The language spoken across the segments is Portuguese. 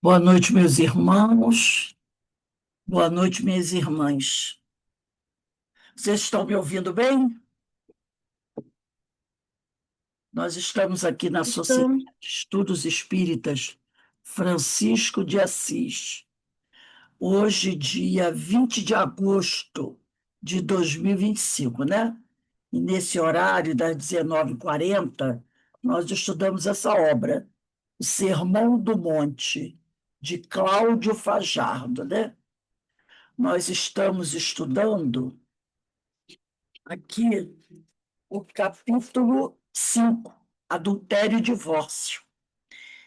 Boa noite, meus irmãos. Boa noite, minhas irmãs. Vocês estão me ouvindo bem? Nós estamos aqui na Sociedade Então, de Estudos Espíritas Francisco de Assis. Hoje, dia 20 de agosto de 2025, né? E nesse horário, das 19h40, nós estudamos essa obra, O Sermão do Monte, de Cláudio Fajardo, né? Nós estamos estudando aqui o capítulo 5, Adultério e Divórcio.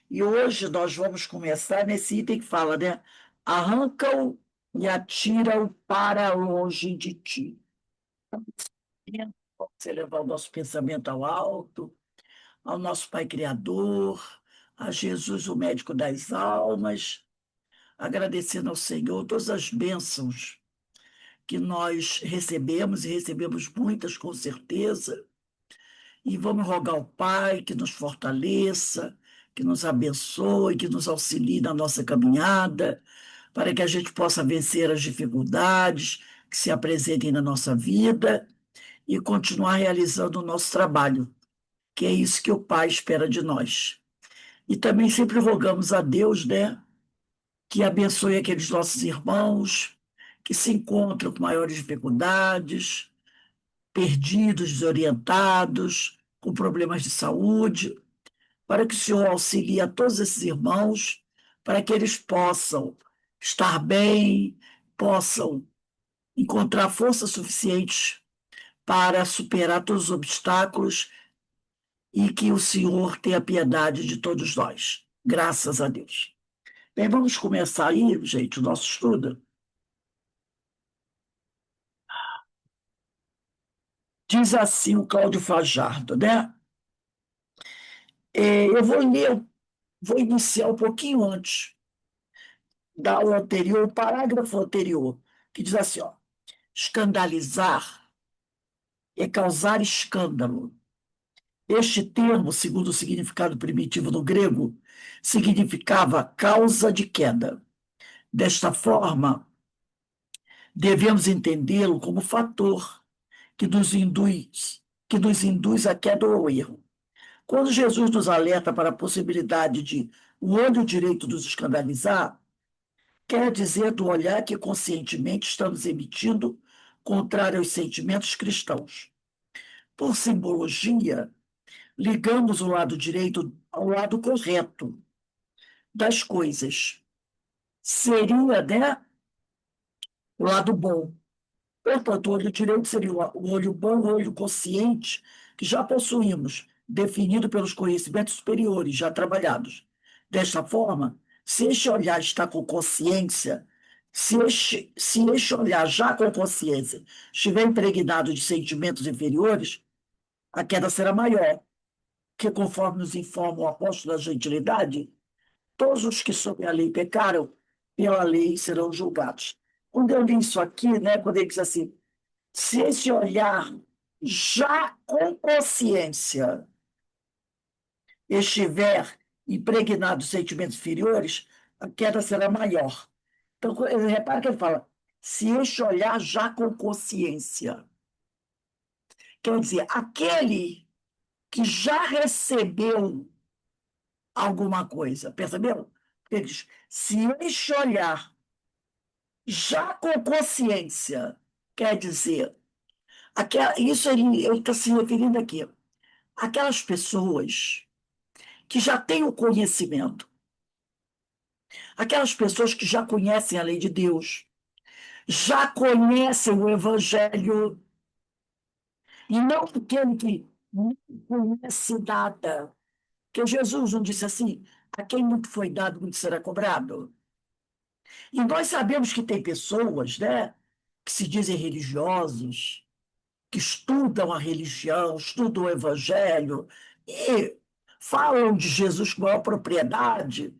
E hoje nós vamos começar nesse item que fala, né? Arranca-o e atira-o para longe de ti. Vamos elevar o nosso pensamento ao alto, ao nosso Pai Criador, a Jesus, o médico das almas, agradecendo ao Senhor todas as bênçãos que nós recebemos, e recebemos muitas com certeza. E vamos rogar ao Pai que nos fortaleça, que nos abençoe, que nos auxilie na nossa caminhada, para que a gente possa vencer as dificuldades que se apresentem na nossa vida e continuar realizando o nosso trabalho, que é isso que o Pai espera de nós. E também sempre rogamos a Deus, né, que abençoe aqueles nossos irmãos que se encontram com maiores dificuldades, perdidos, desorientados, com problemas de saúde, para que o Senhor auxilie a todos esses irmãos, para que eles possam estar bem, possam encontrar forças suficientes para superar todos os obstáculos e que o Senhor tenha piedade de todos nós. Graças a Deus. Bem, vamos começar aí, gente, o nosso estudo. Diz assim o Cláudio Fajardo, né? Eu vou ler, vou iniciar um pouquinho antes da aula anterior, o parágrafo anterior, que diz assim, ó, escandalizar é causar escândalo. Este termo, segundo o significado primitivo no grego, significava causa de queda. Desta forma, devemos entendê-lo como fator que nos induz à queda ou ao erro. Quando Jesus nos alerta para a possibilidade de o olho direito nos escandalizar, quer dizer do olhar que conscientemente estamos emitindo contrário aos sentimentos cristãos. Por simbologia, ligamos o lado direito ao lado correto das coisas. Seria, né, o lado bom. Portanto, o olho direito seria o olho bom, o olho consciente, que já possuímos, definido pelos conhecimentos superiores, já trabalhados. Desta forma, se este olhar está com consciência, se este olhar já com consciência estiver impregnado de sentimentos inferiores, a queda será maior, que conforme nos informa o apóstolo da gentilidade, todos os que sob a lei pecaram, pela lei serão julgados. Quando eu li isso aqui, né, quando ele diz assim, se esse olhar já com consciência estiver impregnado de sentimentos inferiores, a queda será maior. Então, repara que ele fala, se este olhar já com consciência, quer dizer, aquele que já recebeu alguma coisa, percebeu? Ele diz, se este olhar já com consciência, quer dizer, isso ele está se referindo aqui, aquelas pessoas que já têm o conhecimento, aquelas pessoas que já conhecem a lei de Deus, já conhecem o Evangelho, e não aquele que não conhece nada. Porque Jesus não disse assim: a quem muito foi dado, muito será cobrado. E nós sabemos que tem pessoas, né, que se dizem religiosos, que estudam a religião, estudam o Evangelho, e falam de Jesus com maior propriedade,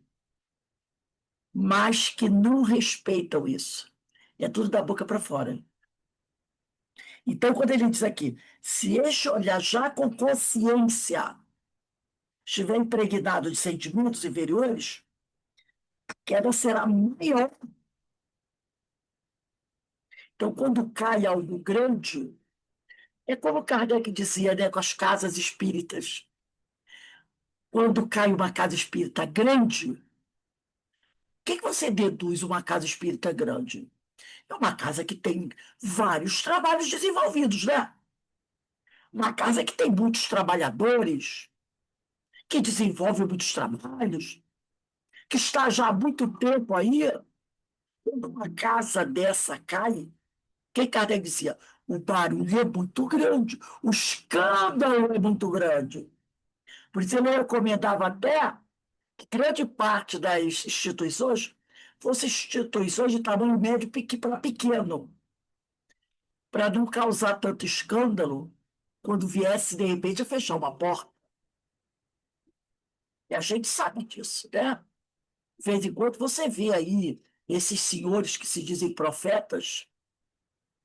mas que não respeitam isso. É tudo da boca para fora. Então, quando ele diz aqui, se este olhar já com consciência estiver impregnado de sentimentos inferiores, queda será maior. Então, quando cai algo grande, é como Kardec dizia, né, com as casas espíritas. Quando cai uma casa espírita grande, o que que você deduz uma casa espírita grande? É uma casa que tem vários trabalhos desenvolvidos, né? Uma casa que tem muitos trabalhadores, que desenvolve muitos trabalhos, que está já há muito tempo aí. Quando uma casa dessa cai, quem Kardec dizia? O barulho é muito grande, o escândalo é muito grande. Por isso ele recomendava até que grande parte das instituições fossem instituições de tamanho médio para pequeno, para não causar tanto escândalo quando viesse, de repente, a fechar uma porta. E a gente sabe disso, né? De vez em quando você vê aí esses senhores que se dizem profetas,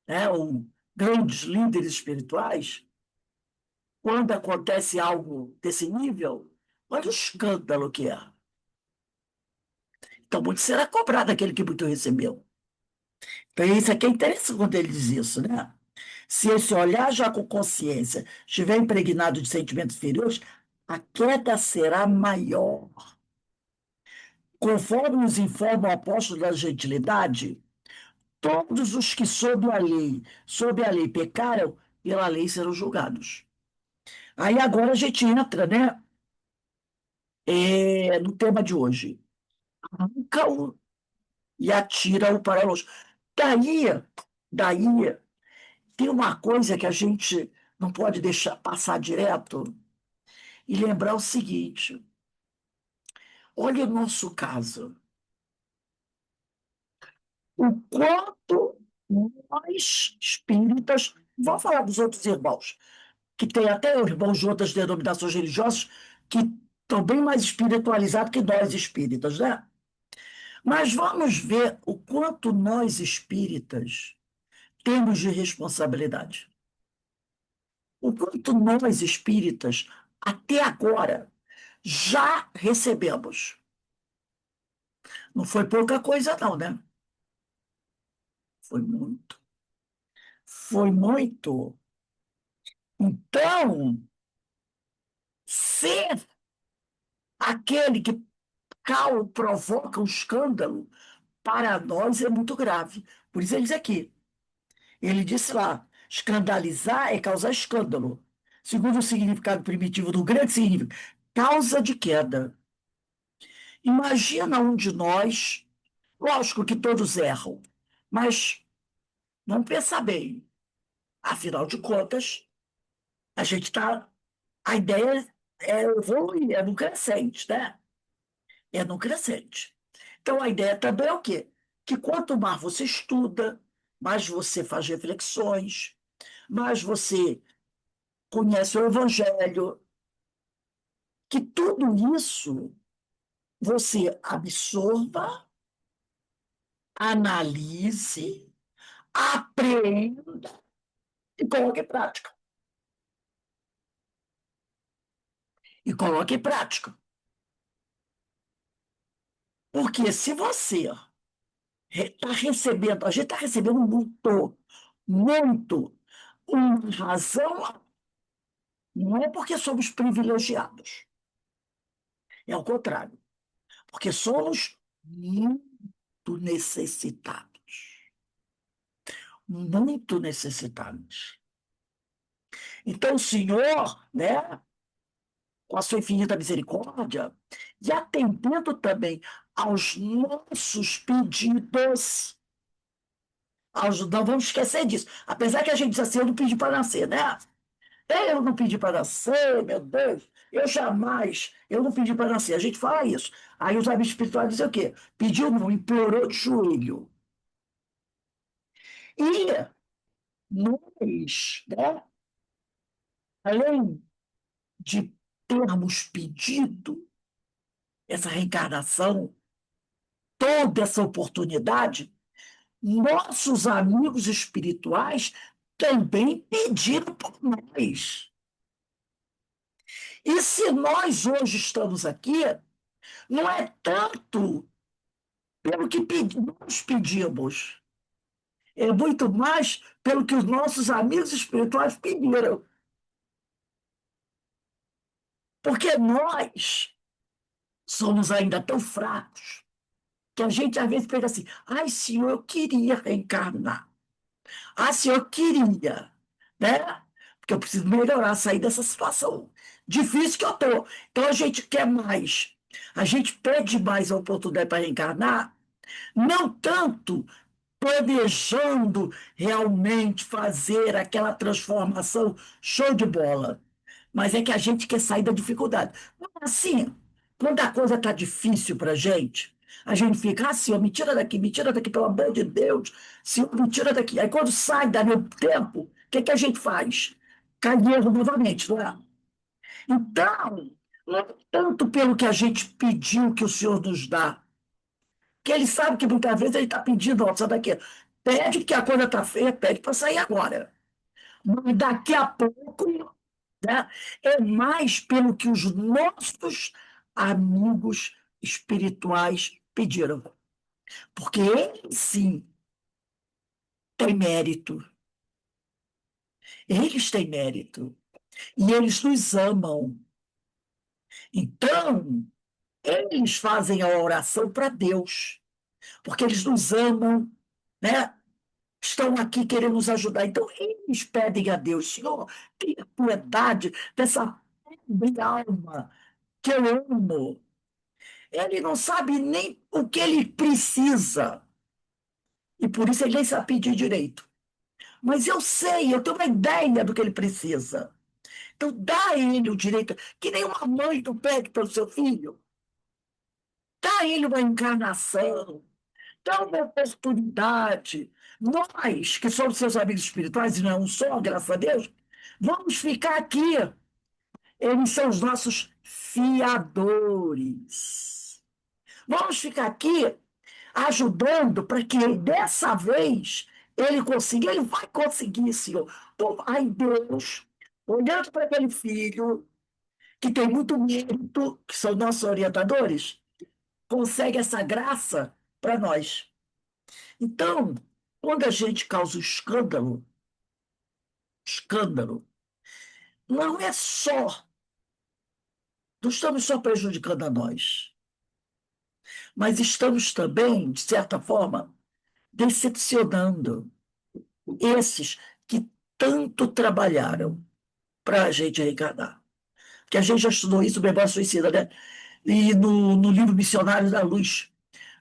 né, ou grandes líderes espirituais, quando acontece algo desse nível, olha o escândalo que é. Então, muito será cobrado aquele que muito recebeu. Então, isso aqui é interessante quando ele diz isso, né? Se esse olhar já com consciência estiver impregnado de sentimentos inferiores, a queda será maior. Conforme nos informa o apóstolo da gentilidade, todos os que sob a lei pecaram, pela lei serão julgados. Aí agora a gente entra, né, no tema de hoje. Arranca-o e atira-o para longe. Daí, daí, tem uma coisa que a gente não pode deixar passar direto e lembrar o seguinte: olha o nosso caso. O quanto nós, espíritas, vou falar dos outros irmãos, que tem até irmãos de outras denominações religiosas que estão bem mais espiritualizados que nós espíritas, né? Mas vamos ver o quanto nós espíritas temos de responsabilidade. O quanto nós espíritas, até agora, já recebemos. Não foi pouca coisa, não, né? Foi muito. Foi muito. Então, ser aquele que provoca um escândalo, para nós é muito grave. Por isso ele diz aqui, ele disse lá, escandalizar é causar escândalo. Segundo o significado primitivo do grande significado, causa de queda. Imagina um de nós, lógico que todos erram, mas vamos pensar bem. Afinal de contas, a gente está. A ideia é evoluir, é no crescente, né? É no crescente. Então, a ideia também é o quê? Que quanto mais você estuda, mais você faz reflexões, mais você conhece o Evangelho, que tudo isso você absorva, analise, aprenda e coloque em prática. E coloque em prática. Porque se você está recebendo, a gente está recebendo muito, muito, uma razão, não é porque somos privilegiados, é o contrário, porque somos muito necessitados, muito necessitados. Então, o Senhor, né, com a sua infinita misericórdia, e atendendo também aos nossos pedidos, não vamos esquecer disso. Apesar que a gente diz assim, eu não pedi para nascer, né? Eu não pedi para nascer, meu Deus. Eu não pedi para nascer. A gente fala isso. Aí os amigos espirituais dizem o quê? Pediu não, implorou de joelho. E nós, né, além de termos pedido essa reencarnação, toda essa oportunidade, nossos amigos espirituais também pediram por nós. E se nós hoje estamos aqui, não é tanto pelo que nós pedimos, é muito mais pelo que os nossos amigos espirituais pediram. Porque nós somos ainda tão fracos que a gente às vezes pensa assim: ai, Senhor, eu queria reencarnar. Ah, Senhor, eu queria, né? Porque eu preciso melhorar, sair dessa situação difícil que eu estou. Então a gente quer mais. A gente pede mais a oportunidade para reencarnar, não tanto planejando realmente fazer aquela transformação show de bola. Mas é que a gente quer sair da dificuldade. Assim, quando a coisa está difícil para a gente fica assim, ó, me tira daqui, pelo amor de Deus, Senhor, me tira daqui. Aí quando sai dali o tempo, o que que a gente faz? Cai em erro novamente, não é? Então, não é tanto pelo que a gente pediu que o Senhor nos dá, que ele sabe que muitas vezes ele está pedindo, ó, sai daqui. Pede que a coisa está feia, pede para sair agora. Mas daqui a pouco, né, é mais pelo que os nossos amigos espirituais pediram. Porque eles, sim, têm mérito. Eles têm mérito. E eles nos amam. Então, eles fazem a oração para Deus. Porque eles nos amam, né? Estão aqui querendo nos ajudar. Então, eles pedem a Deus: Senhor, tenha piedade dessa pobre alma que eu amo. Ele não sabe nem o que ele precisa. E por isso ele nem sabe pedir direito. Mas eu sei, eu tenho uma ideia do que ele precisa. Então, dá a ele o direito, que nem uma mãe não pede pelo seu filho. Dá a ele uma encarnação, dá uma oportunidade. Nós, que somos seus amigos espirituais, e não é um só, graças a Deus, vamos ficar aqui. Eles são os nossos fiadores. Vamos ficar aqui ajudando para que dessa vez ele consiga, ele vai conseguir, Senhor. Então, ai, Deus, olhando para aquele filho que tem muito mérito, que são nossos orientadores, consegue essa graça para nós. Então, quando a gente causa o escândalo, escândalo, não é só, não estamos só prejudicando a nós, mas estamos também, de certa forma, decepcionando esses que tanto trabalharam para a gente reencarnar. Porque a gente já estudou isso, Memória Suicida, né? E no livro Missionários da Luz,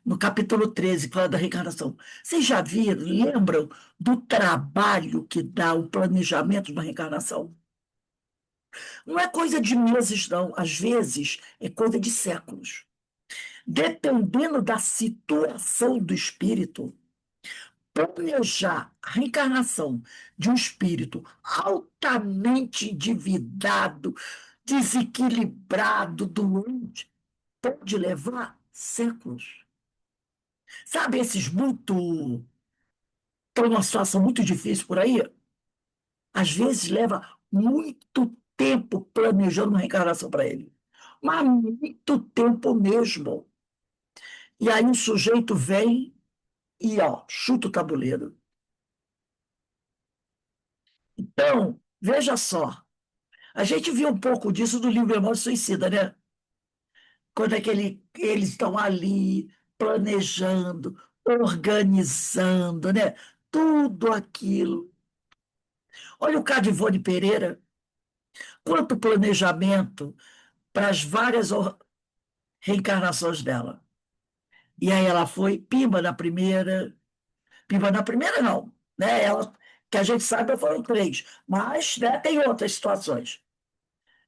no capítulo 13, fala da reencarnação. Vocês já viram, lembram do trabalho que dá o planejamento de uma reencarnação? Não é coisa de meses, não. Às vezes é coisa de séculos. Dependendo da situação do espírito, planejar a reencarnação de um espírito altamente endividado, desequilibrado, doente, pode levar séculos. Sabe, esses muito. Estão numa situação muito difícil por aí? Às vezes leva muito tempo planejando uma reencarnação para ele. Mas muito tempo mesmo. E aí o sujeito vem e, ó, chuta o tabuleiro. Então, veja só. A gente viu um pouco disso no livro Memória Suicida, né? Quando é que eles estão ali planejando, organizando, né? Tudo aquilo. Olha o caso de Ivone Pereira, quanto planejamento para as várias reencarnações dela. E aí ela foi pimba na primeira não, né? Ela, que a gente saiba foram três, mas né, tem outras situações.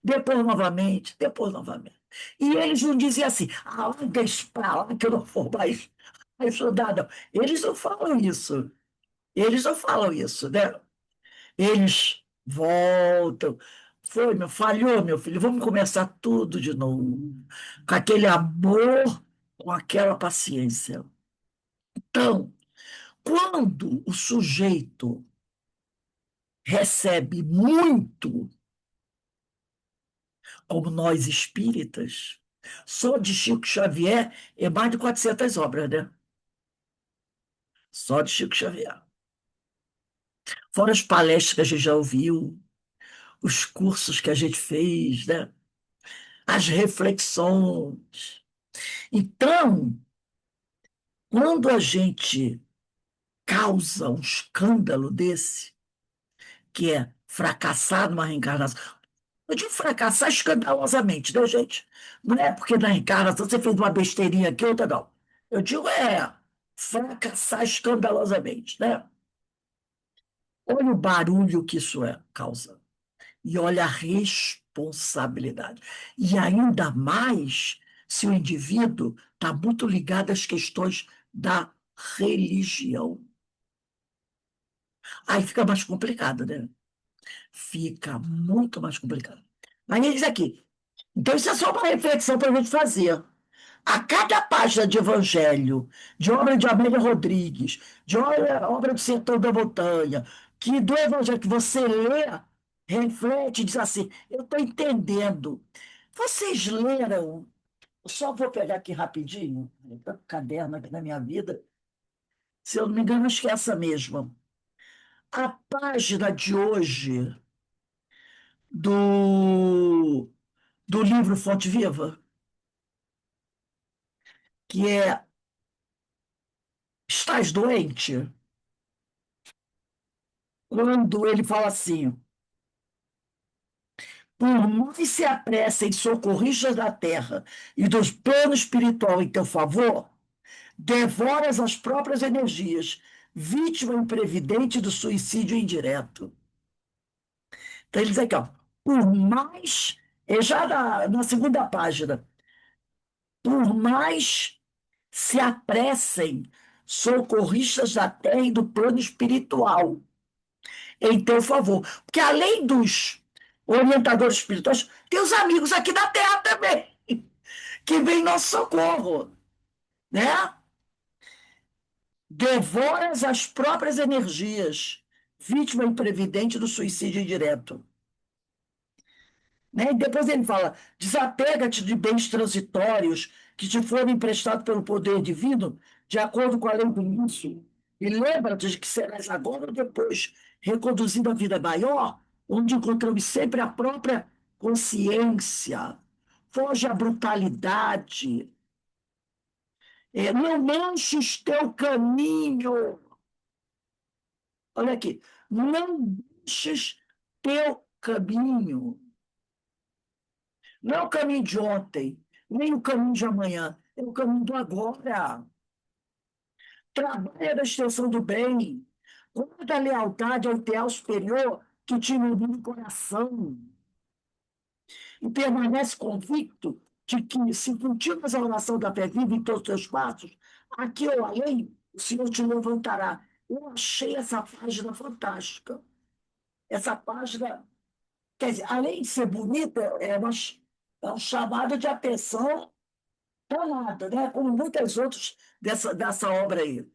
Depois novamente. E eles não diziam assim: ah, larga isso para lá que eu não vou mais estudar, não. Eles não falam isso. Eles não falam isso, né? Eles voltam. Falhou, meu filho, vamos começar tudo de novo. Com aquele amor, com aquela paciência. Então, quando o sujeito recebe muito, como nós espíritas, só de Chico Xavier é mais de 400 obras, né? Só de Chico Xavier. Fora as palestras que a gente já ouviu, os cursos que a gente fez, né? As reflexões. Então, quando a gente causa um escândalo desse, que é fracassar numa reencarnação, eu digo fracassar escandalosamente, né, gente? Não é porque na reencarnação você fez uma besteirinha aqui, outra não. Eu digo fracassar escandalosamente, né? Olha o barulho que isso causa. E olha a responsabilidade. E ainda mais se o indivíduo está muito ligado às questões da religião. Aí fica mais complicado, né? Fica muito mais complicado. Aí ele diz aqui, então isso é só uma reflexão para a gente fazer. A cada página de Evangelho, de obra de Amélia Rodrigues, de obra do Sertão da Montanha, que do Evangelho que você lê, reflete e diz assim: eu estou entendendo. Vocês leram? Eu só vou pegar aqui rapidinho, tá com o caderno aqui na minha vida. Se eu não me engano, acho que é essa mesma. A página de hoje do, do livro Fonte Viva, que é Estás doente? Quando ele fala assim: por mais se apressem socorristas da terra e dos planos espiritual em teu favor, devoras as próprias energias, vítima imprevidente do suicídio indireto. Então ele diz aqui, ó, por mais, já na segunda página, por mais se apressem socorristas da terra e do plano espiritual em teu favor. Porque além dos orientadores espirituais, tem os amigos aqui da terra também, que vem nosso socorro, né? Devoras as próprias energias, vítima imprevidente do suicídio indireto. Né? E depois ele fala: desapega-te de bens transitórios que te foram emprestados pelo poder divino, de acordo com a lei do início, e lembra-te de que serás agora ou depois reconduzido à vida maior, onde encontramos sempre a própria consciência. Foge à brutalidade, não manches teu caminho. Olha aqui, não manches teu caminho. Não é o caminho de ontem, nem o caminho de amanhã, é o caminho do agora. Trabalha na extensão do bem, guarda a lealdade ao ideal superior que te ilumina o coração e permanece convicto de que, se cultivas a oração da fé viva em todos os teus passos, aqui ou além, o Senhor te levantará. Eu achei essa página fantástica. Essa página, quer dizer, além de ser bonita, é um chamado de atenção danada, né? Como muitas outras dessa obra aí.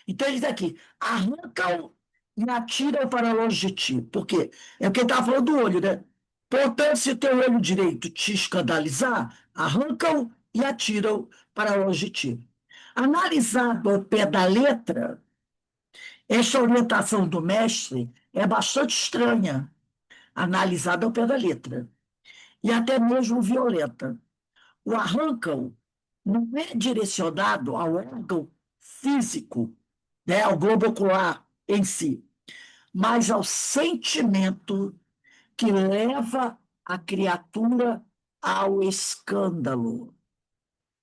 Então, ele diz aqui: arranca-o e atira-o para longe de ti. Por quê? É o que ele estava falando do olho, né? Portanto, se o teu olho direito te escandalizar, arranca-o e atira-o para longe de ti. Analisado ao pé da letra, esta orientação do mestre é bastante estranha, analisada ao pé da letra, e até mesmo violenta. O arranca-o não é direcionado ao órgão físico, né, ao globo ocular em si, mas ao sentimento que leva a criatura ao escândalo.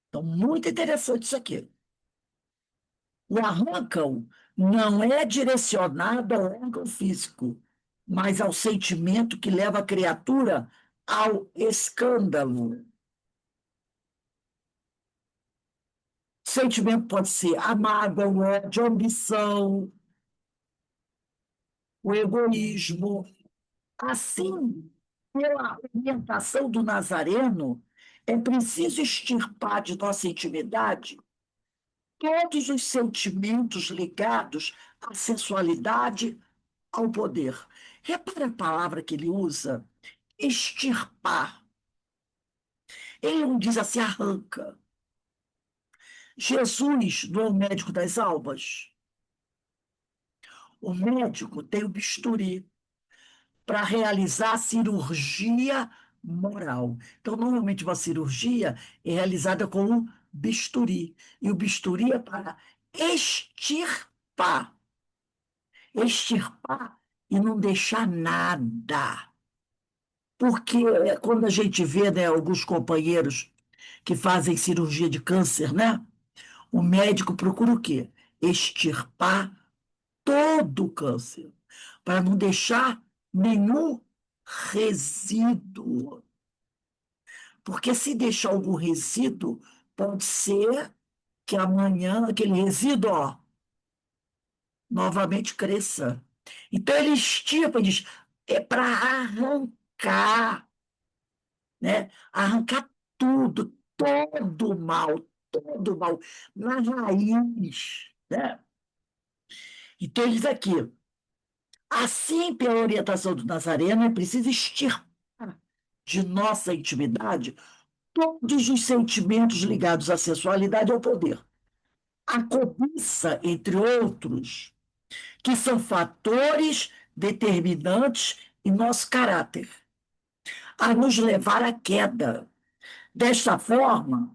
Então, muito interessante isso aqui. O arranca-o não é direcionado ao órgão físico, mas ao sentimento que leva a criatura ao escândalo. Sentimento pode ser a mágoa, o ódio, a ambição, o egoísmo. Assim, pela orientação do Nazareno, é preciso extirpar de nossa intimidade todos os sentimentos ligados à sensualidade, ao poder. Repara a palavra que ele usa, extirpar. Ele não diz assim, arranca. Jesus não é o médico das almas. O médico tem o bisturi para realizar a cirurgia moral. Então, normalmente, uma cirurgia é realizada com um bisturi. E o bisturi é para extirpar extirpar e não deixar nada. Porque quando a gente vê, né, alguns companheiros que fazem cirurgia de câncer, né? O médico procura o quê? Extirpar todo o câncer, para não deixar nenhum resíduo. Porque se deixar algum resíduo, pode ser que amanhã aquele resíduo, ó, novamente cresça. Então ele estirpa, diz, é para arrancar, né? Arrancar tudo, todo o mal, na raiz, né? Então ele diz aqui, assim, pela orientação do Nazareno, é preciso extirpar de nossa intimidade todos os sentimentos ligados à sensualidade e ao poder. A cobiça, entre outros, que são fatores determinantes em nosso caráter, a nos levar à queda. Desta forma,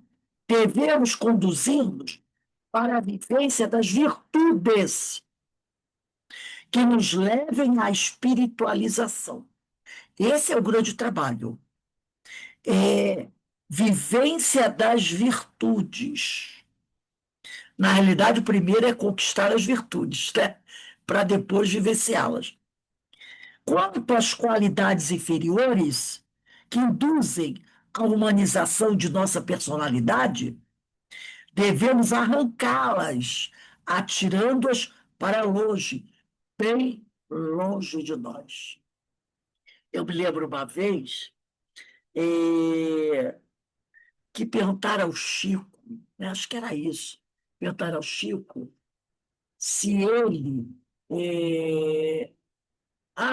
devemos conduzir-nos para a vivência das virtudes que nos levem à espiritualização. Esse é o grande trabalho. É vivência das virtudes. Na realidade, o primeiro é conquistar as virtudes, né? Para depois vivenciá-las. Quanto às qualidades inferiores que induzem a humanização de nossa personalidade, devemos arrancá-las, atirando-as para longe, bem longe de nós. Eu me lembro uma vez que perguntaram ao Chico, né, acho que era isso, perguntaram ao Chico se ele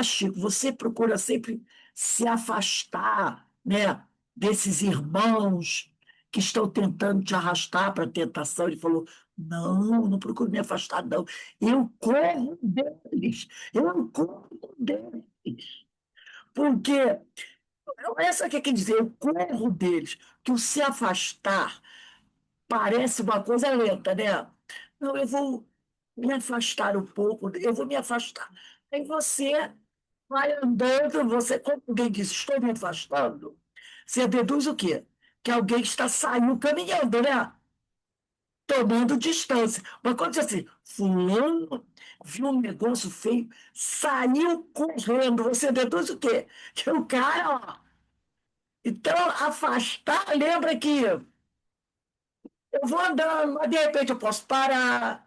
Chico, você procura sempre se afastar, né, desses irmãos que estão tentando te arrastar para a tentação. Ele falou: não, não procuro me afastar, não. Eu corro deles, eu corro deles. Porque, essa que quer dizer, eu corro deles, que o se afastar parece uma coisa lenta, né? Não, eu vou me afastar um pouco, eu vou me afastar. Aí você vai andando, você, como alguém diz, estou me afastando, você deduz o quê? Que alguém está saindo caminhando, né? Tomando distância. Mas quando diz assim, fulano viu um negócio feio, saiu correndo, você deduz o quê? Que o cara, ó. Então, afastar, lembra que eu vou andando, mas de repente eu posso parar,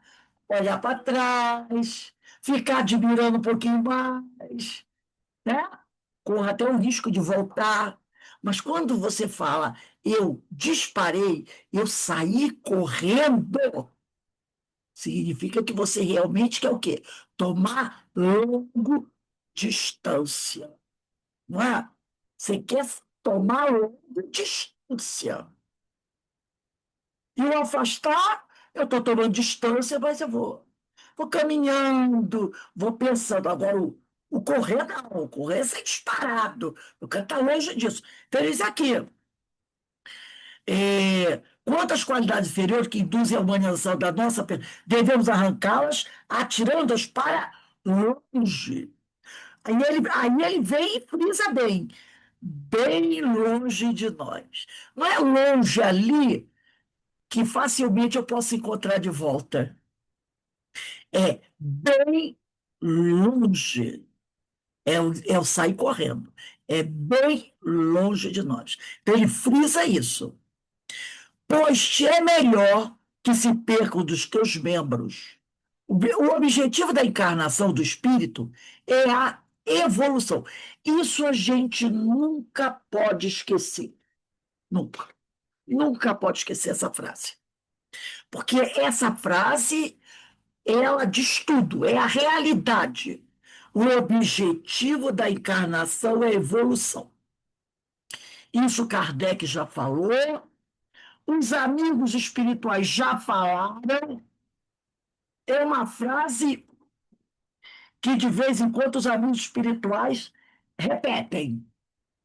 olhar para trás, ficar admirando um pouquinho mais, né? Corre até o risco de voltar. Mas quando você fala, eu disparei, eu saí correndo, significa que você realmente quer o quê? Tomar longo distância, não é? Você quer tomar longo distância. E o afastar, eu estou tomando distância, mas eu vou caminhando, vou pensando. Agora, o correr não, o correr é ser disparado. Eu quero estar longe disso. Então, eles aqui. Quanto às qualidades inferiores que induzem a humanização da nossa devemos arrancá-las, atirando-as para longe. Aí ele vem e frisa bem longe de nós. Não é longe ali que facilmente eu posso encontrar de volta. É bem longe. É o sair correndo. É bem longe de nós. Então, ele frisa isso. Pois te é melhor que se percam dos teus membros. O objetivo da encarnação do espírito é a evolução. Isso a gente nunca pode esquecer. Nunca. Nunca pode esquecer essa frase. Porque essa frase ela diz tudo, é a realidade. O objetivo da encarnação é a evolução. Isso Kardec já falou, os amigos espirituais já falaram, é uma frase que de vez em quando os amigos espirituais repetem,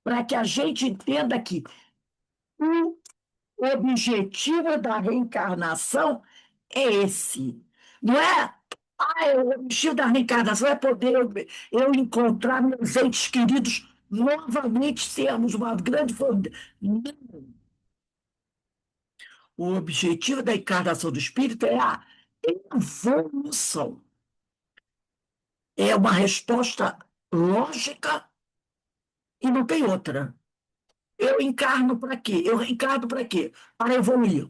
para que a gente entenda que o objetivo da reencarnação é esse. Não é, o objetivo da reencarnação é poder eu encontrar meus entes queridos novamente, sermos uma grande família. Não. O objetivo da encarnação do espírito é a evolução. É uma resposta lógica e não tem outra. Eu encarno para quê? Eu reencarno para quê? Para evoluir.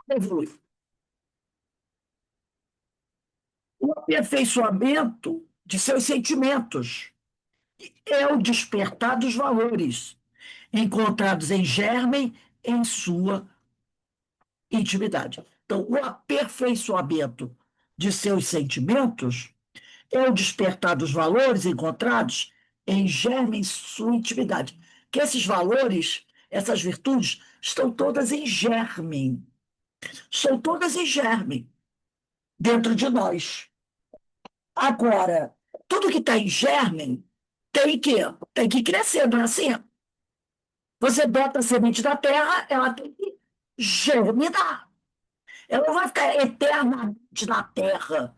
Para evoluir. O aperfeiçoamento de seus sentimentos é o despertar dos valores encontrados em germen em sua intimidade. Então, o aperfeiçoamento de seus sentimentos é o despertar dos valores encontrados em germe em sua intimidade. Que esses valores, essas virtudes, estão todas em germe. Estão todas em germe dentro de nós. Agora, tudo que está em germe tem que crescer, não é assim? Você bota a semente na terra, ela tem que germinar. Ela não vai ficar eternamente na terra.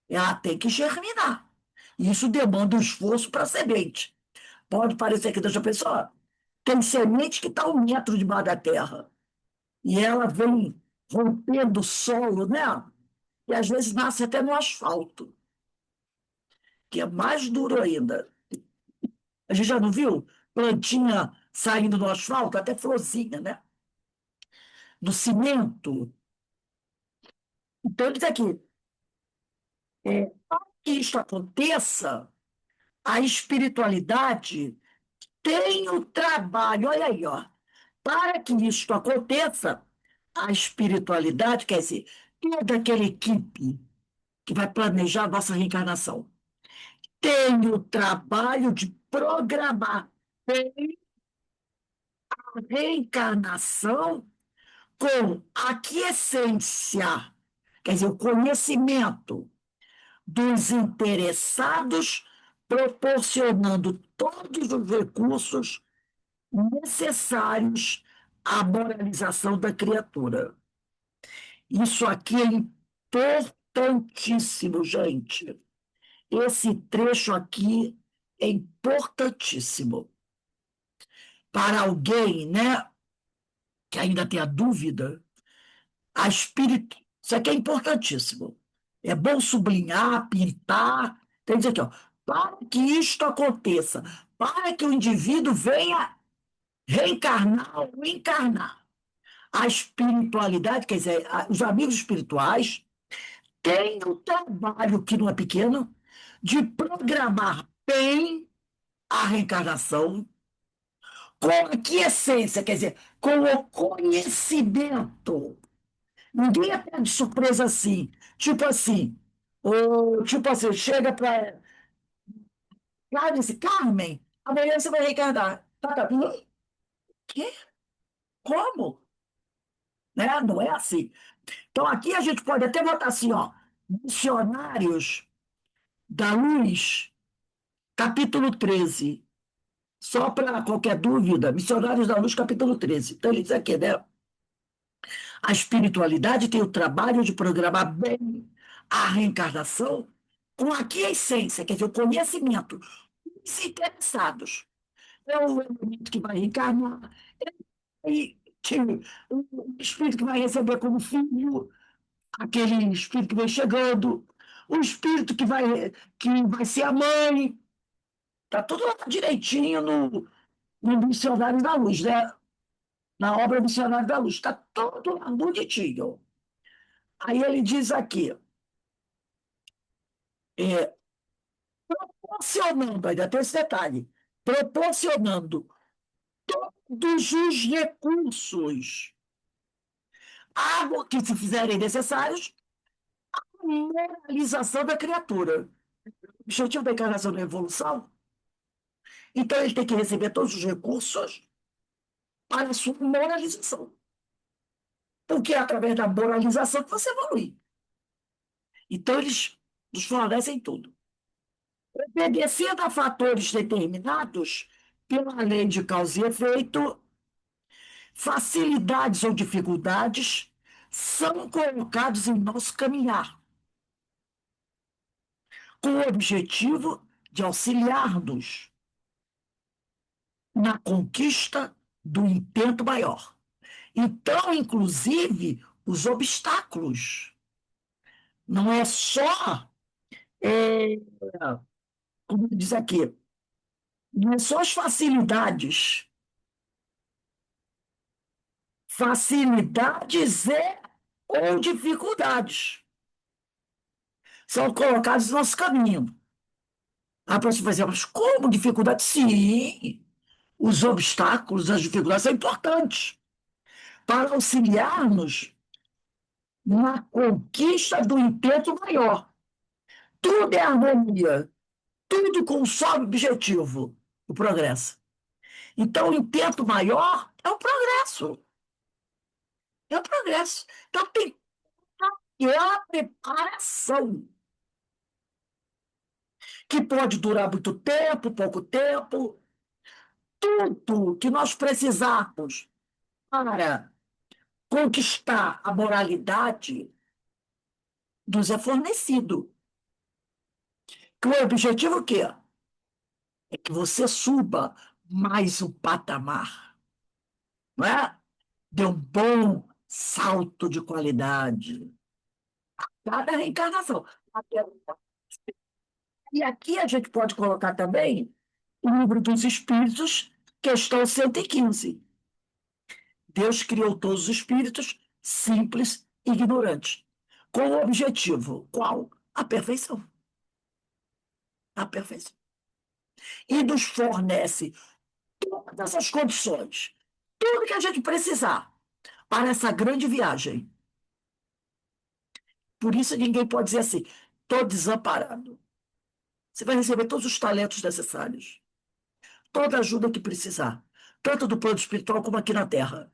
Ela tem que germinar. Isso demanda um esforço para a semente. Pode parecer que deixa a pessoa. Tem semente que está 1 metro debaixo da terra. E ela vem rompendo o solo, né? E às vezes nasce até no asfalto, que é mais duro ainda. A gente já não viu plantinha saindo do asfalto, até florzinha, né? Do cimento. Então, ele diz aqui, para que isso aconteça, a espiritualidade tem o trabalho, olha aí, ó. Para que isso aconteça, a espiritualidade, quer dizer, toda aquela equipe que vai planejar a nossa reencarnação, tem o trabalho de programar bem a reencarnação com a quiescência, quer dizer, o conhecimento dos interessados, proporcionando todos os recursos necessários à moralização da criatura. Isso aqui é importantíssimo, gente. Esse trecho aqui é importantíssimo. Para alguém, né, que ainda tem a dúvida, a espírito, isso aqui é importantíssimo. É bom sublinhar, pintar, tem que dizer aqui, ó, para que isto aconteça, para que o indivíduo venha reencarnar ou encarnar. A espiritualidade, quer dizer, os amigos espirituais têm o trabalho, que não é pequeno, de programar bem a reencarnação com a quiescência, quer dizer, com o conhecimento. Ninguém é pego de surpresa assim. Tipo assim, chega para Carmen, disse, Carmen, amanhã você vai reencarnar. Tá. Quê? Como? Né? Não é assim. Então, aqui a gente pode até botar assim, ó, Missionários da Luz, capítulo 13. Só para qualquer dúvida, Missionários da Luz, capítulo 13. Então, ele diz aqui, né? A espiritualidade tem o trabalho de programar bem a reencarnação com a quiescência, quer dizer, o conhecimento. Os interessados. É o elemento que vai reencarnar, e o espírito que vai receber como filho, aquele espírito que vem chegando, o espírito que vai ser a mãe. Está tudo lá direitinho no Missionário da Luz, né? Na obra Missionário da Luz. Está tudo lá bonitinho. Aí ele diz aqui, é, proporcionando, ainda tem esse detalhe, proporcionando todos os recursos que se fizerem necessários à moralização da criatura. O objetivo da encarnação da evolução, então ele tem que receber todos os recursos para a sua moralização. porque é através da moralização que você evolui. Então, eles nos fornecem tudo. Obedecendo a fatores determinados pela lei de causa e efeito, facilidades ou dificuldades são colocados em nosso caminhar, com o objetivo de auxiliar-nos na conquista do intento maior. Então, inclusive, os obstáculos. Não é só, é, como diz aqui, não é só as facilidades. Facilidades ou dificuldades são colocados no nosso caminho. A pessoa vai dizer, mas como dificuldade? Sim, os obstáculos, as dificuldades são importantes para auxiliar-nos na conquista do intento maior. Tudo é harmonia, tudo com um só objetivo, o progresso. Então, o intento maior é o progresso. É o progresso. Então, tem que é a preparação, que pode durar muito tempo, pouco tempo. Tudo que nós precisarmos para conquistar a moralidade nos é fornecido. Que o objetivo é o quê? É que você suba mais um patamar, não é? Dê um bom salto de qualidade. Cada reencarnação. E aqui a gente pode colocar também o livro dos Espíritos, questão 115. Deus criou todos os espíritos simples e ignorantes. Com o objetivo, qual? A perfeição. A perfeição. E nos fornece todas as condições, tudo que a gente precisar para essa grande viagem. Por isso ninguém pode dizer assim, estou desamparado. Você vai receber todos os talentos necessários, toda a ajuda que precisar, tanto do plano espiritual como aqui na Terra.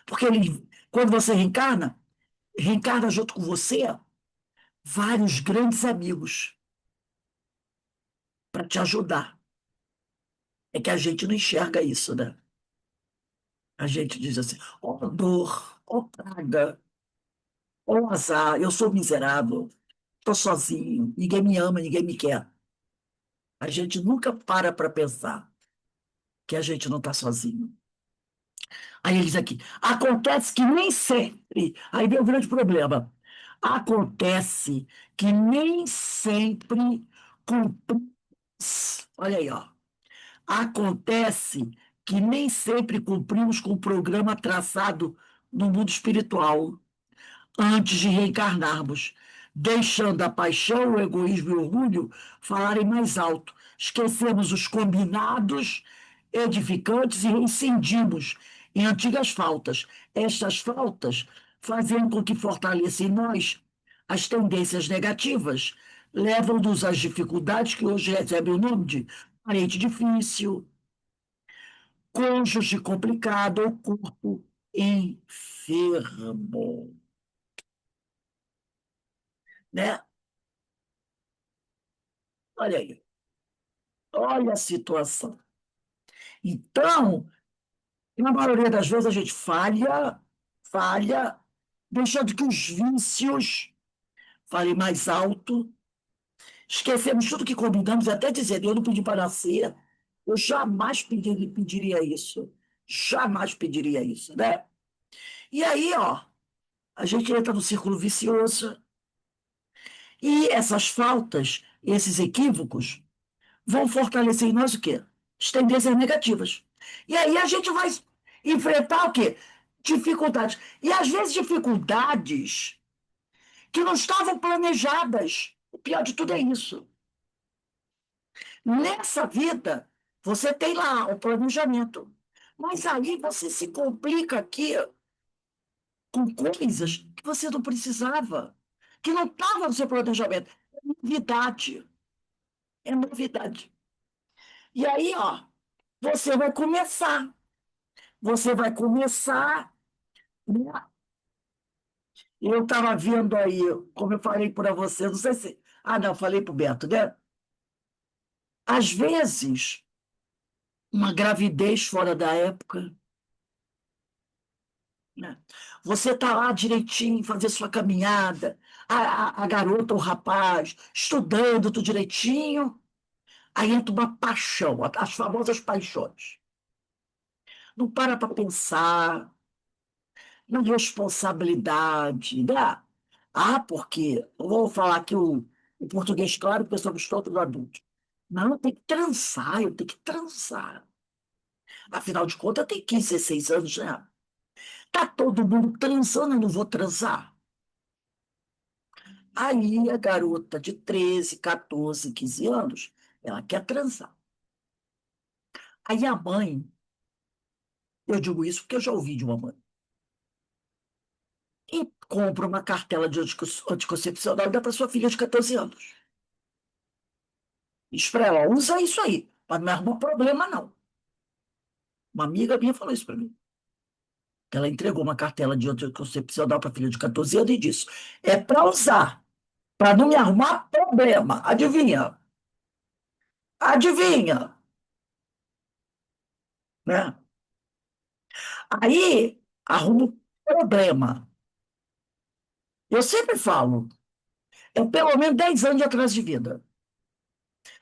Porque ele, quando você reencarna, reencarna junto com você vários grandes amigos para te ajudar. É que a gente não enxerga isso, né? A gente diz assim, ó dor, ó praga, ó azar, eu sou miserável, estou sozinho, ninguém me ama, ninguém me quer. A gente nunca para pensar que a gente não está sozinho. Aí ele diz aqui, acontece que nem sempre, aí vem o grande problema, acontece que nem sempre cumprimos, olha aí, ó, acontece que nem sempre cumprimos com o programa traçado no mundo espiritual antes de reencarnarmos, deixando a paixão, o egoísmo e o orgulho falarem mais alto. Esquecemos os combinados edificantes e reincidimos em antigas faltas. Estas faltas fazendo com que fortaleça em nós as tendências negativas, levam-nos às dificuldades que hoje recebem o nome de parente difícil, cônjuge complicado ou corpo enfermo, né? Olha aí, olha a situação. Então, na maioria das vezes a gente falha, deixando que os vícios falem mais alto, esquecemos tudo que combinamos, até dizendo, eu não pedi para nascer, eu jamais pediria isso, jamais pediria isso, né? E aí, ó, a gente entra no círculo vicioso, e essas faltas, esses equívocos, vão fortalecer em nós o quê? As tendências negativas. E aí a gente vai enfrentar o quê? Dificuldades. E às vezes dificuldades que não estavam planejadas. O pior de tudo é isso. Nessa vida, você tem lá o planejamento. Mas aí você se complica aqui com coisas que você não precisava, que não estavam no seu planejamento. É novidade. É novidade. E aí, ó, você vai começar. Você vai começar, né, Eu estava vendo aí, como eu falei para você, não sei se. Ah, não, falei para o Beto, né? Às vezes, uma gravidez fora da época, né? Você está lá direitinho, fazer sua caminhada, a garota, o rapaz, estudando tudo direitinho, aí entra uma paixão, as famosas paixões. Não para pensar na responsabilidade, né? Ah, porque, eu vou falar aqui o português claro, porque eu sou todo do adulto. Não, tem que transar, eu tenho que transar. Afinal de contas, eu tenho 15, 16 anos, né? Tá todo mundo transando, eu não vou transar. Aí a garota de 13, 14, 15 anos, ela quer transar. Aí a mãe, eu digo isso porque eu já ouvi de uma mãe, e compra uma cartela de anticoncepcional e dá para sua filha de 14 anos. Diz para ela, usa isso aí, mas não arruma problema, não. Uma amiga minha falou isso para mim. Ela entregou uma cartela de anticoncepcional para a filha de 14 anos e disse: é para usar, para não me arrumar problema. Adivinha? Adivinha? Né? Aí arruma um problema. Eu sempre falo, é pelo menos 10 anos de atraso de vida.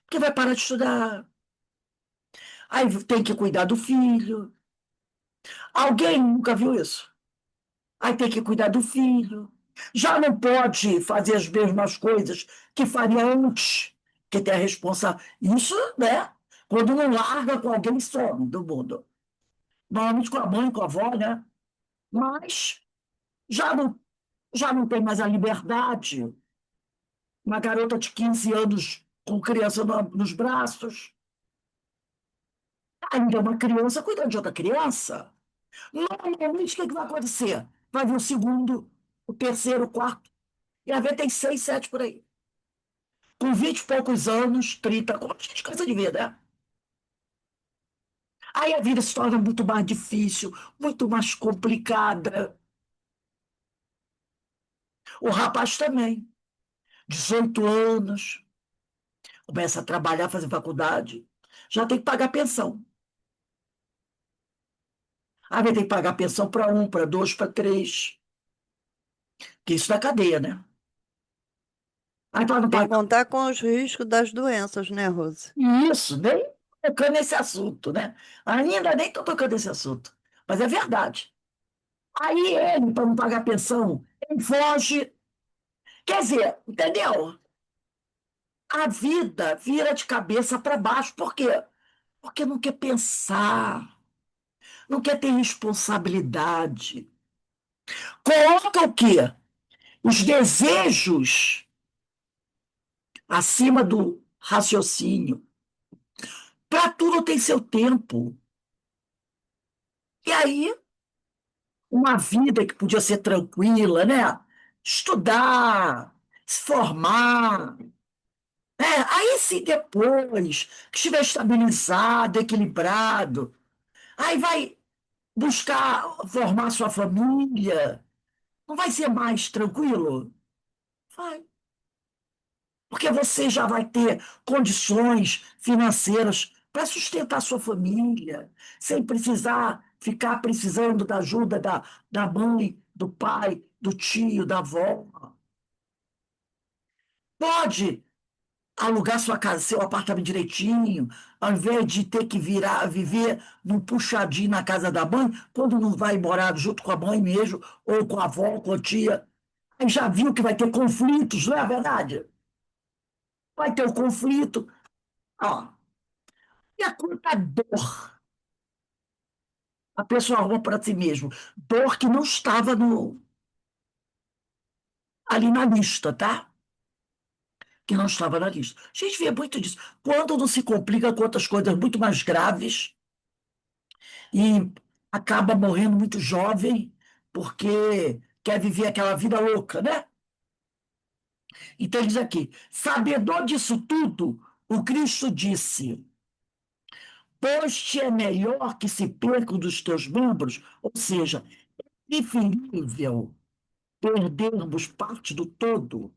Porque vai parar de estudar, aí tem que cuidar do filho. Alguém nunca viu isso? Aí tem que cuidar do filho. Já não pode fazer as mesmas coisas que faria antes, que tem a responsabilidade. Isso, né? Quando não larga com alguém só do mundo. Normalmente com a mãe, com a avó, né? Mas já não, já não tem mais a liberdade. Uma garota de 15 anos com criança nos braços, ainda é uma criança cuidando de outra criança. Normalmente, o que vai acontecer? Vai vir o segundo, o terceiro, o quarto, e a ver tem 6, 7 por aí. Com 20 e poucos anos, 30, como a gente cansa de ver, né? Aí a vida se torna muito mais difícil, muito mais complicada. O rapaz também, 18 anos, começa a trabalhar, fazer faculdade, já tem que pagar pensão. Aí vai ter que pagar pensão para um, para dois, para três. Que isso da cadeia, né? Aí para não Sem pagar contar com os riscos das doenças, né, Rose? isso, nem tocando nesse assunto, né? Ainda nem estou tocando nesse assunto. Mas é verdade. Aí ele, para não pagar pensão, ele foge. Quer dizer, entendeu? A vida vira de cabeça para baixo. Por quê? Porque não quer pensar, não quer ter responsabilidade. Coloca o quê? Os desejos acima do raciocínio. Para tudo tem seu tempo. E aí, uma vida que podia ser tranquila, né? Estudar, se formar. Aí sim, depois que estiver estabilizado, equilibrado, aí vai buscar formar sua família. Não vai ser mais tranquilo? Vai. Porque você já vai ter condições financeiras para sustentar sua família, sem precisar ficar precisando da ajuda da mãe, do pai, do tio, da avó. Pode alugar sua casa, seu apartamento direitinho, ao invés de ter que virar, viver num puxadinho na casa da mãe, quando não vai morar junto com a mãe mesmo, ou com a avó, com a tia. Aí já viu que vai ter conflitos, não é verdade? Vai ter o conflito. Ó, e a quanta dor a pessoa arruma para si mesmo. Dor que não estava ali na lista, tá? Que não estava na lista. A gente vê muito disso. Quando não se complica com outras coisas muito mais graves e acaba morrendo muito jovem porque quer viver aquela vida louca, né? Então ele diz aqui, sabedor disso tudo, o Cristo disse, pois te é melhor que se perca um dos teus membros, ou seja, preferível perdermos parte do todo,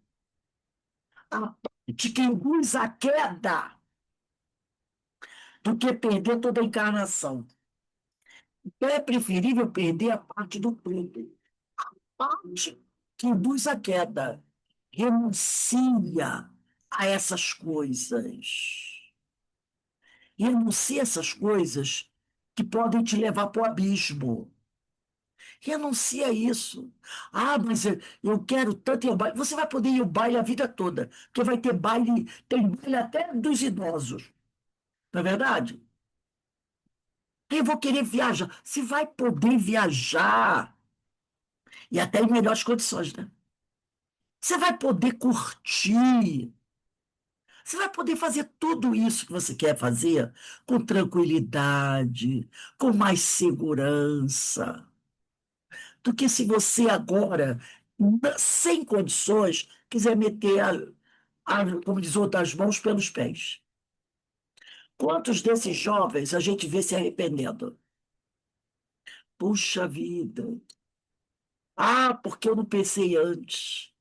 a parte que induz a queda, do que perder toda a encarnação. Então é preferível perder a parte do todo. Parte que induz a queda. Renuncia a essas coisas. Renuncia a essas coisas que podem te levar para o abismo. Renuncia a isso. Ah, mas eu quero tanto ir ao baile. Você vai poder ir ao baile a vida toda, porque vai ter baile, tem baile até dos idosos. Não é verdade? Eu vou querer viajar. Você vai poder viajar. E até em melhores condições, né? Você vai poder curtir. Você vai poder fazer tudo isso que você quer fazer com tranquilidade, com mais segurança, do que se você agora, sem condições, quiser meter, como diz outro, as mãos pelos pés. Quantos desses jovens a gente vê se arrependendo? Puxa vida. Ah, porque eu não pensei antes.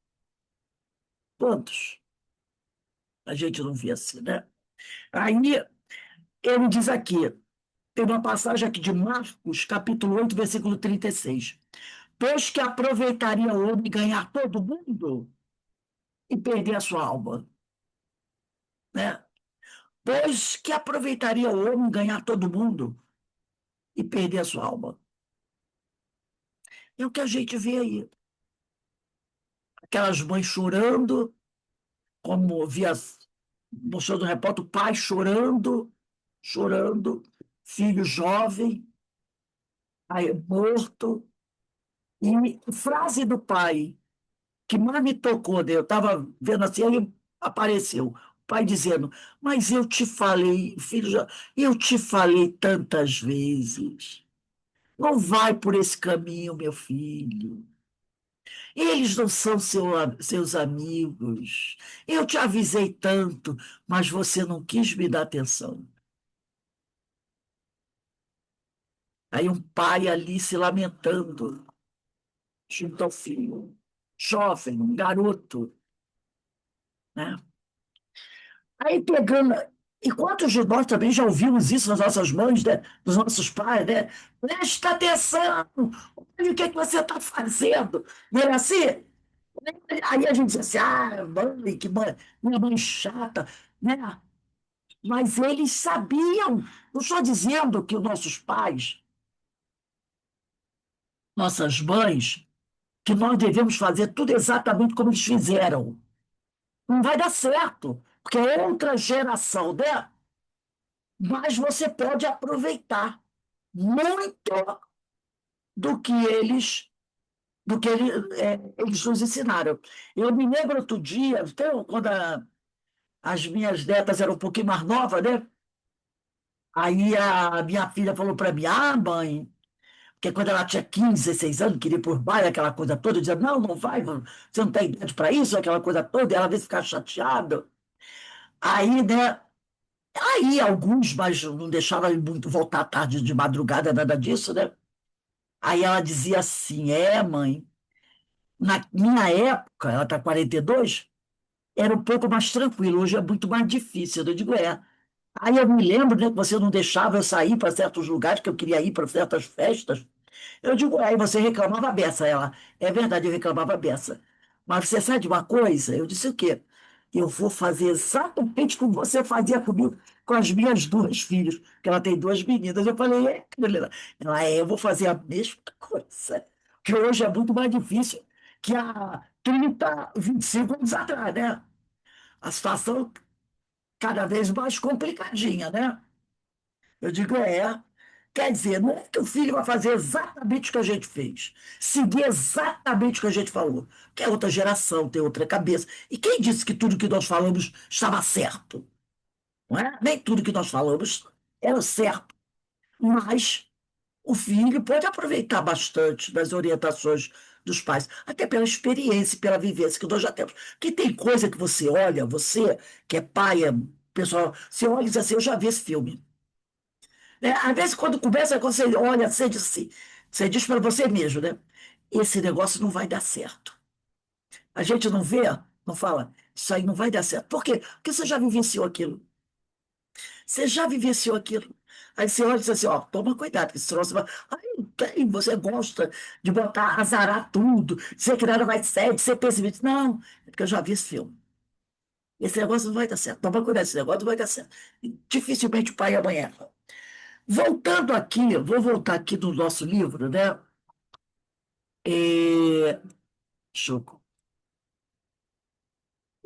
Quantos? A gente não vê assim, né? Aí ele diz aqui, tem uma passagem aqui de Marcos, capítulo 8, versículo 36. Pois que aproveitaria o homem ganhar todo mundo e perder a sua alma, né? Pois que aproveitaria o homem ganhar todo mundo e perder a sua alma. É o que a gente vê aí. Aquelas mães chorando, como via mostrando o repórter, o pai chorando, chorando, filho jovem, aí morto. E frase do pai, que mais me tocou, né? Eu estava vendo assim, ele apareceu. O pai dizendo, mas eu te falei, filho, eu te falei tantas vezes. Não vai por esse caminho, meu filho. Eles não são seus amigos. Eu te avisei tanto, mas você não quis me dar atenção. Aí um pai ali se lamentando, junto ao filho, jovem, um garoto, né? Aí pegando. E quantos de nós também já ouvimos isso das nossas mães, né? Dos nossos pais, né? Presta atenção! Olha o que é que você está fazendo! Não é assim? Aí a gente diz assim, ah, mãe, que mãe, minha mãe chata, né? Mas eles sabiam. Não estou dizendo que os nossos pais, nossas mães, que nós devemos fazer tudo exatamente como eles fizeram. Não vai dar certo, porque é outra geração, né? Mas você pode aproveitar muito do que eles nos ensinaram. Eu me lembro outro dia, até quando as minhas netas eram um pouquinho mais novas, né? Aí a minha filha falou para mim, ah, mãe, porque quando ela tinha 15, 16 anos, queria ir por baile, aquela coisa toda, eu dizia, não, não vai, mano, você não tem idade para isso, aquela coisa toda, e ela às vezes ficava chateada. Aí, né, aí alguns, mas não deixava muito voltar tarde de madrugada, nada disso, né? Aí ela dizia assim, mãe, na minha época, ela está 42, era um pouco mais tranquilo, hoje é muito mais difícil. Eu digo, é. Aí eu me lembro, né, que você não deixava eu sair para certos lugares, que eu queria ir para certas festas. Eu digo, aí você reclamava a beça. Ela, é verdade, eu reclamava a beça. Mas você sabe de uma coisa? Eu disse o quê? Eu vou fazer exatamente como você fazia comigo, com as minhas duas filhas, que ela tem duas meninas. Eu falei, Carolina. Ela, eu vou fazer a mesma coisa, que hoje é muito mais difícil que há 30, 25 anos atrás, né? A situação cada vez mais complicadinha, né? Eu digo, é. Quer dizer, não é que o filho vai fazer exatamente o que a gente fez, seguir exatamente o que a gente falou, que é outra geração, tem outra cabeça. E quem disse que tudo que nós falamos estava certo? Não é? Nem tudo que nós falamos era certo. Mas o filho pode aproveitar bastante das orientações dos pais, até pela experiência e pela vivência que nós já temos. Porque tem coisa que você olha, você que é pai, pessoal, você olha e diz assim, eu já vi esse filme. Né? Às vezes, quando começa, quando você olha, você diz assim, você diz para você mesmo, né? esse negócio não vai dar certo. A gente não vê, não fala, isso aí não vai dar certo. Por quê? Porque você já vivenciou aquilo. Você já vivenciou aquilo. Aí você olha e diz assim, ó, toma cuidado, que esse troço vai... Aí, tem, você gosta de botar, azarar tudo, dizer que nada vai ser, ser pessimista. Não, é porque eu já vi esse filme. Esse negócio não vai dar certo. Toma cuidado, esse negócio não vai dar certo. Dificilmente o pai e a mãe erram. Voltando aqui, eu vou voltar aqui no nosso livro, né? É, Chico,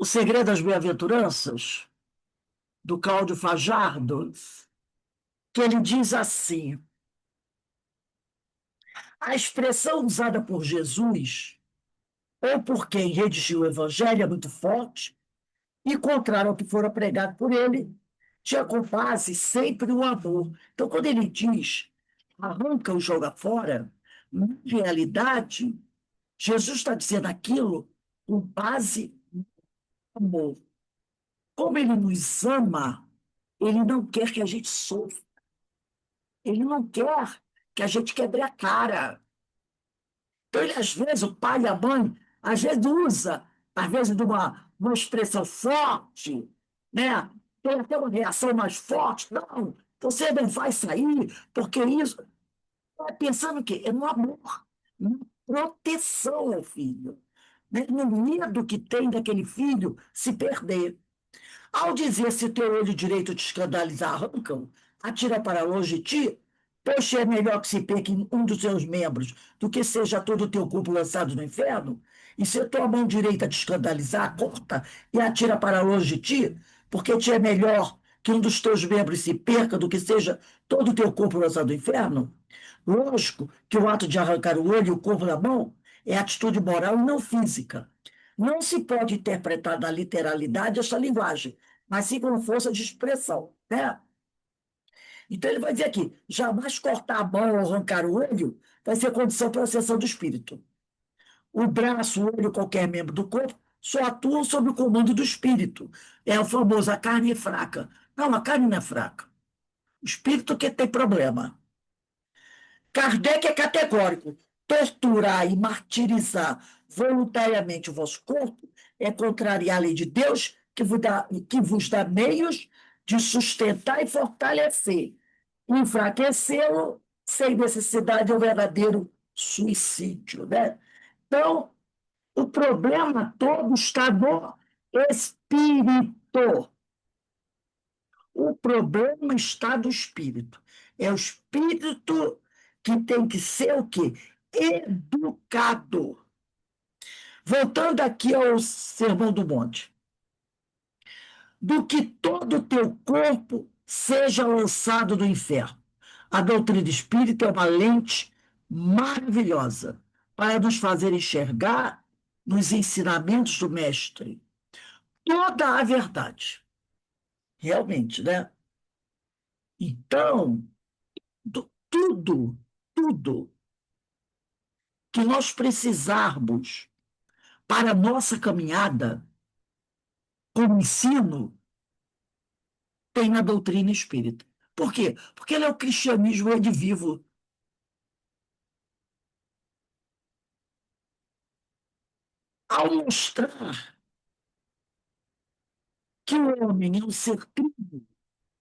O Segredo das Bem-aventuranças, do Cláudio Fajardo, que ele diz assim: a expressão usada por Jesus, ou por quem redigiu o Evangelho, é muito forte, e contrário ao que fora pregado por ele, tinha com base sempre o amor. Então, quando ele diz arranca ou joga fora, na realidade, Jesus está dizendo aquilo com base no amor. Como ele nos ama, ele não quer que a gente sofra. Ele não quer que a gente quebre a cara. Então, ele, às vezes, o pai e a mãe, às vezes usa, às vezes, de uma expressão forte, né? Tem até uma reação mais forte. Não, você não vai sair, porque isso. É pensando o quê? É no amor, na proteção ao filho, né? No medo que tem daquele filho se perder. Ao dizer se teu olho direito te escandalizar, arrancam, atira para longe de ti, pois é melhor que se peque um dos seus membros do que seja todo o teu corpo lançado no inferno. E se a tua mão direita te escandalizar, corta e atira para longe de ti, porque te é melhor que um dos teus membros se perca do que seja todo o teu corpo lançado no inferno. Lógico que o ato de arrancar o olho e o corpo da mão é atitude moral e não física. Não se pode interpretar na literalidade essa linguagem, mas sim como força de expressão, né? Então ele vai dizer aqui, jamais cortar a mão ou arrancar o olho vai ser condição para a ascensão do espírito. O braço, o olho, qualquer membro do corpo, só atuam sob o comando do espírito. É o famoso, a carne é fraca. Não, a carne não é fraca. O espírito que tem problema. Kardec é categórico. Torturar e martirizar voluntariamente o vosso corpo é contrariar a lei de Deus que vos dá meios de sustentar e fortalecer. Enfraquecê-lo sem necessidade é um verdadeiro suicídio, né? Então, o problema todo está no espírito. O problema está do espírito. É o espírito que tem que ser o quê? Educado. Voltando aqui ao Sermão do Monte. Do que todo o teu corpo seja lançado no inferno. A doutrina espírita é uma lente maravilhosa para nos fazer enxergar nos ensinamentos do mestre toda a verdade. Realmente, né? Então, tudo que nós precisarmos para a nossa caminhada como ensino tem na doutrina espírita. Por quê? Porque ele é o cristianismo redivivo. Ao mostrar que o homem é um ser trino,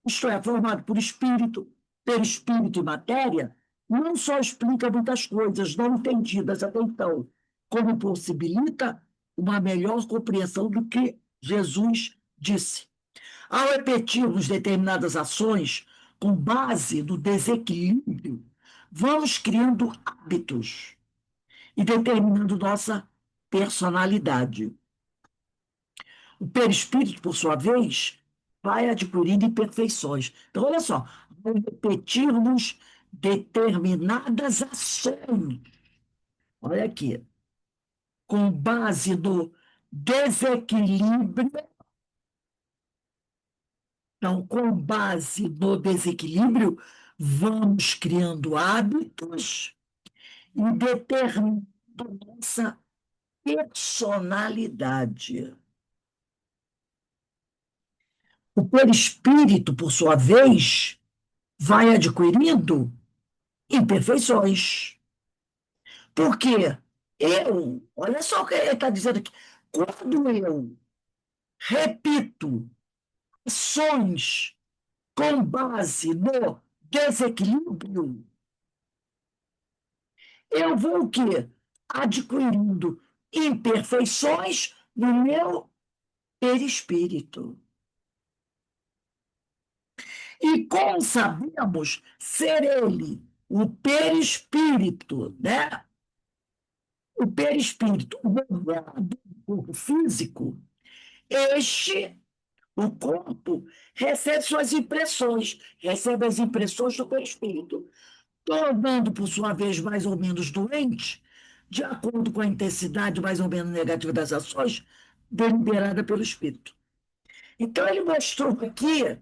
isto é, formado por espírito, perispírito e matéria, não só explica muitas coisas não entendidas até então, como possibilita uma melhor compreensão do que Jesus disse. Ao repetirmos determinadas ações com base no desequilíbrio, vamos criando hábitos e determinando nossa personalidade. O perispírito, por sua vez, vai adquirindo imperfeições. Então, olha só, ao repetirmos determinadas ações, olha aqui, com base no desequilíbrio. Então, com base no desequilíbrio, vamos criando hábitos e determinando nossa personalidade. O perispírito, por sua vez, vai adquirindo imperfeições. Por quê? Olha só o que ele está dizendo aqui. Quando eu repito ações com base no desequilíbrio, eu vou o quê? Adquirindo imperfeições no meu perispírito. E como sabemos ser ele o perispírito, né? O perispírito, o modelo do corpo físico, este, o corpo, recebe suas impressões, recebe as impressões do perispírito, tornando, por sua vez, mais ou menos doente, de acordo com a intensidade mais ou menos negativa das ações, deliberada pelo espírito. Então, ele mostrou aqui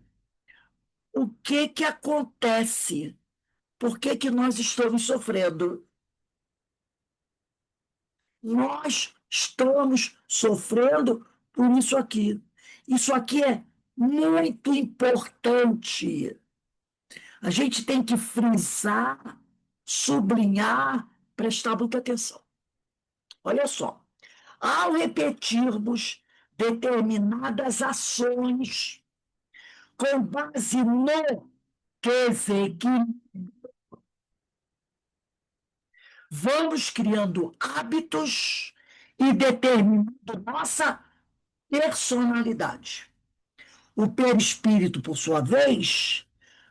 o que que acontece, por que que nós estamos sofrendo. Nós estamos sofrendo por isso aqui. Isso aqui é muito importante. A gente tem que frisar, sublinhar, prestar muita atenção. Olha só, ao repetirmos determinadas ações com base no desequilíbrio, vamos criando hábitos e determinando nossa personalidade. O perispírito, por sua vez,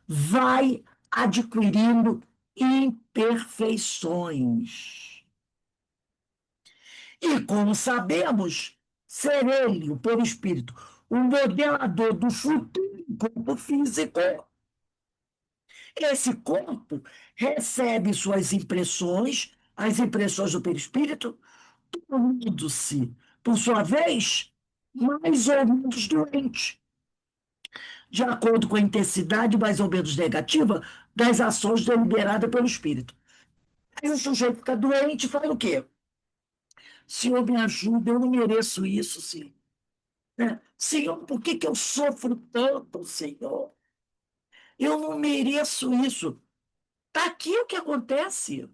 vai adquirindo imperfeições. E, como sabemos, ser ele, o perispírito, o modelador do futuro corpo físico, esse corpo recebe suas impressões, as impressões do perispírito, tornando-se, por sua vez, mais ou menos doente, de acordo com a intensidade mais ou menos negativa das ações deliberadas pelo espírito. Aí o sujeito fica doente e faz o quê? Senhor, me ajuda, eu não mereço isso, Senhor. Né? Senhor, por que que eu sofro tanto, Senhor? Eu não mereço isso. Está aqui o que acontece.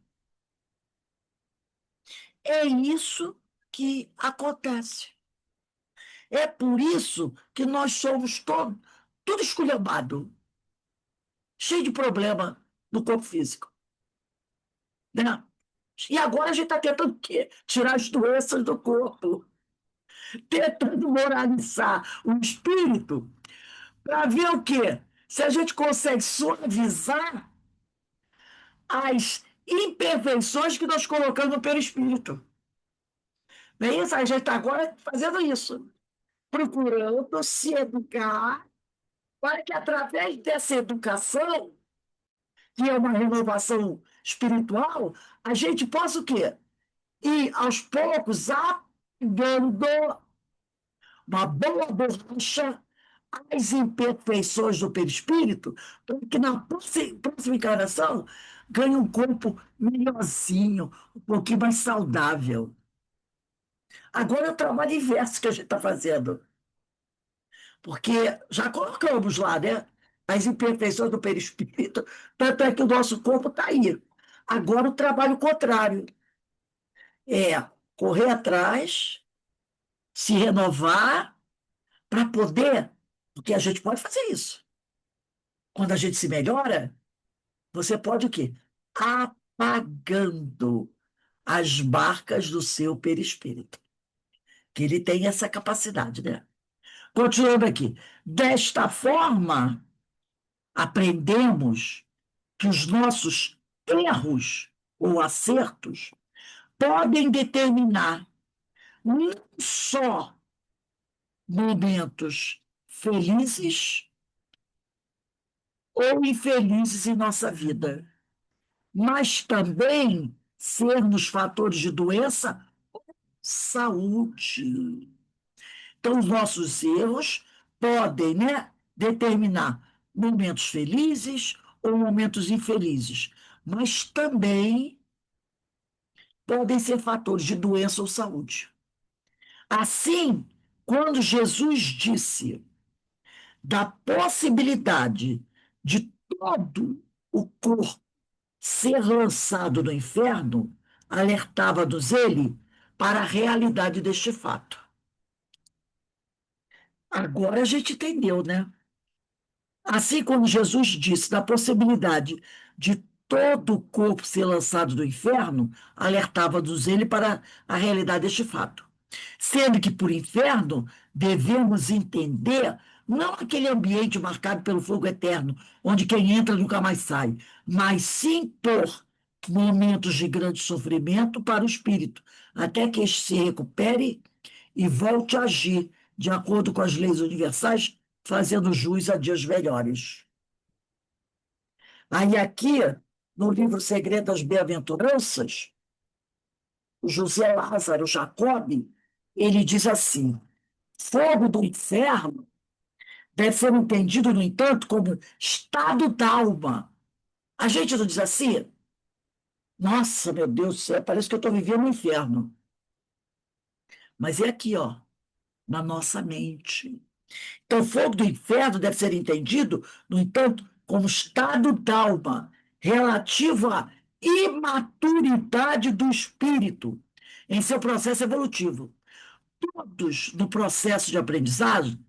É isso que acontece. É por isso que nós somos tudo esculhambado, cheio de problema no corpo físico. Né? E agora a gente está tentando o quê? Tirar as doenças do corpo, tentando moralizar o espírito para ver o quê? Se a gente consegue suavizar as imperfeições que nós colocamos no perispírito. Não é isso? A gente está agora fazendo isso, procurando se educar para que, através dessa educação, que é uma renovação espiritual, a gente possa o quê? Ir, aos poucos, apagando uma boa borracha as imperfeições do perispírito, para que na próxima encarnação ganhe um corpo melhorzinho, um pouquinho mais saudável. Agora é o trabalho inverso que a gente está fazendo, porque já colocamos lá, né? As imperfeições do perispírito, tanto é que o nosso corpo está aí. Agora o trabalho contrário é correr atrás, se renovar, para poder, porque a gente pode fazer isso. Quando a gente se melhora, você pode o quê? Apagando as marcas do seu perispírito. Que ele tem essa capacidade, né? Continuando aqui. Desta forma, aprendemos que os nossos erros ou acertos podem determinar não só momentos felizes ou infelizes em nossa vida, mas também sermos fatores de doença, saúde. Então, os nossos erros podem, né, determinar momentos felizes ou momentos infelizes, mas também podem ser fatores de doença ou saúde. Assim, quando Jesus disse da possibilidade de todo o corpo ser lançado no inferno, alertava-nos ele para a realidade deste fato. Agora a gente entendeu, né? Assim como Jesus disse da possibilidade de todo o corpo ser lançado do inferno, alertava-nos ele para a realidade deste fato. Sendo que por inferno devemos entender não aquele ambiente marcado pelo fogo eterno, onde quem entra nunca mais sai, mas sim por momentos de grande sofrimento para o espírito, até que este se recupere e volte a agir de acordo com as leis universais, fazendo jus a dias melhores. Aí aqui, no livro Segredo das Bem-aventuranças, o José Lázaro Jacob, ele diz assim: fogo do inferno deve ser entendido, no entanto, como estado da alma. A gente não diz assim? Nossa, meu Deus do céu, parece que eu estou vivendo no inferno. Mas é aqui, ó, na nossa mente. Então, o fogo do inferno deve ser entendido, no entanto, como estado d'alma relativo à imaturidade do espírito em seu processo evolutivo. Todos no processo de aprendizagem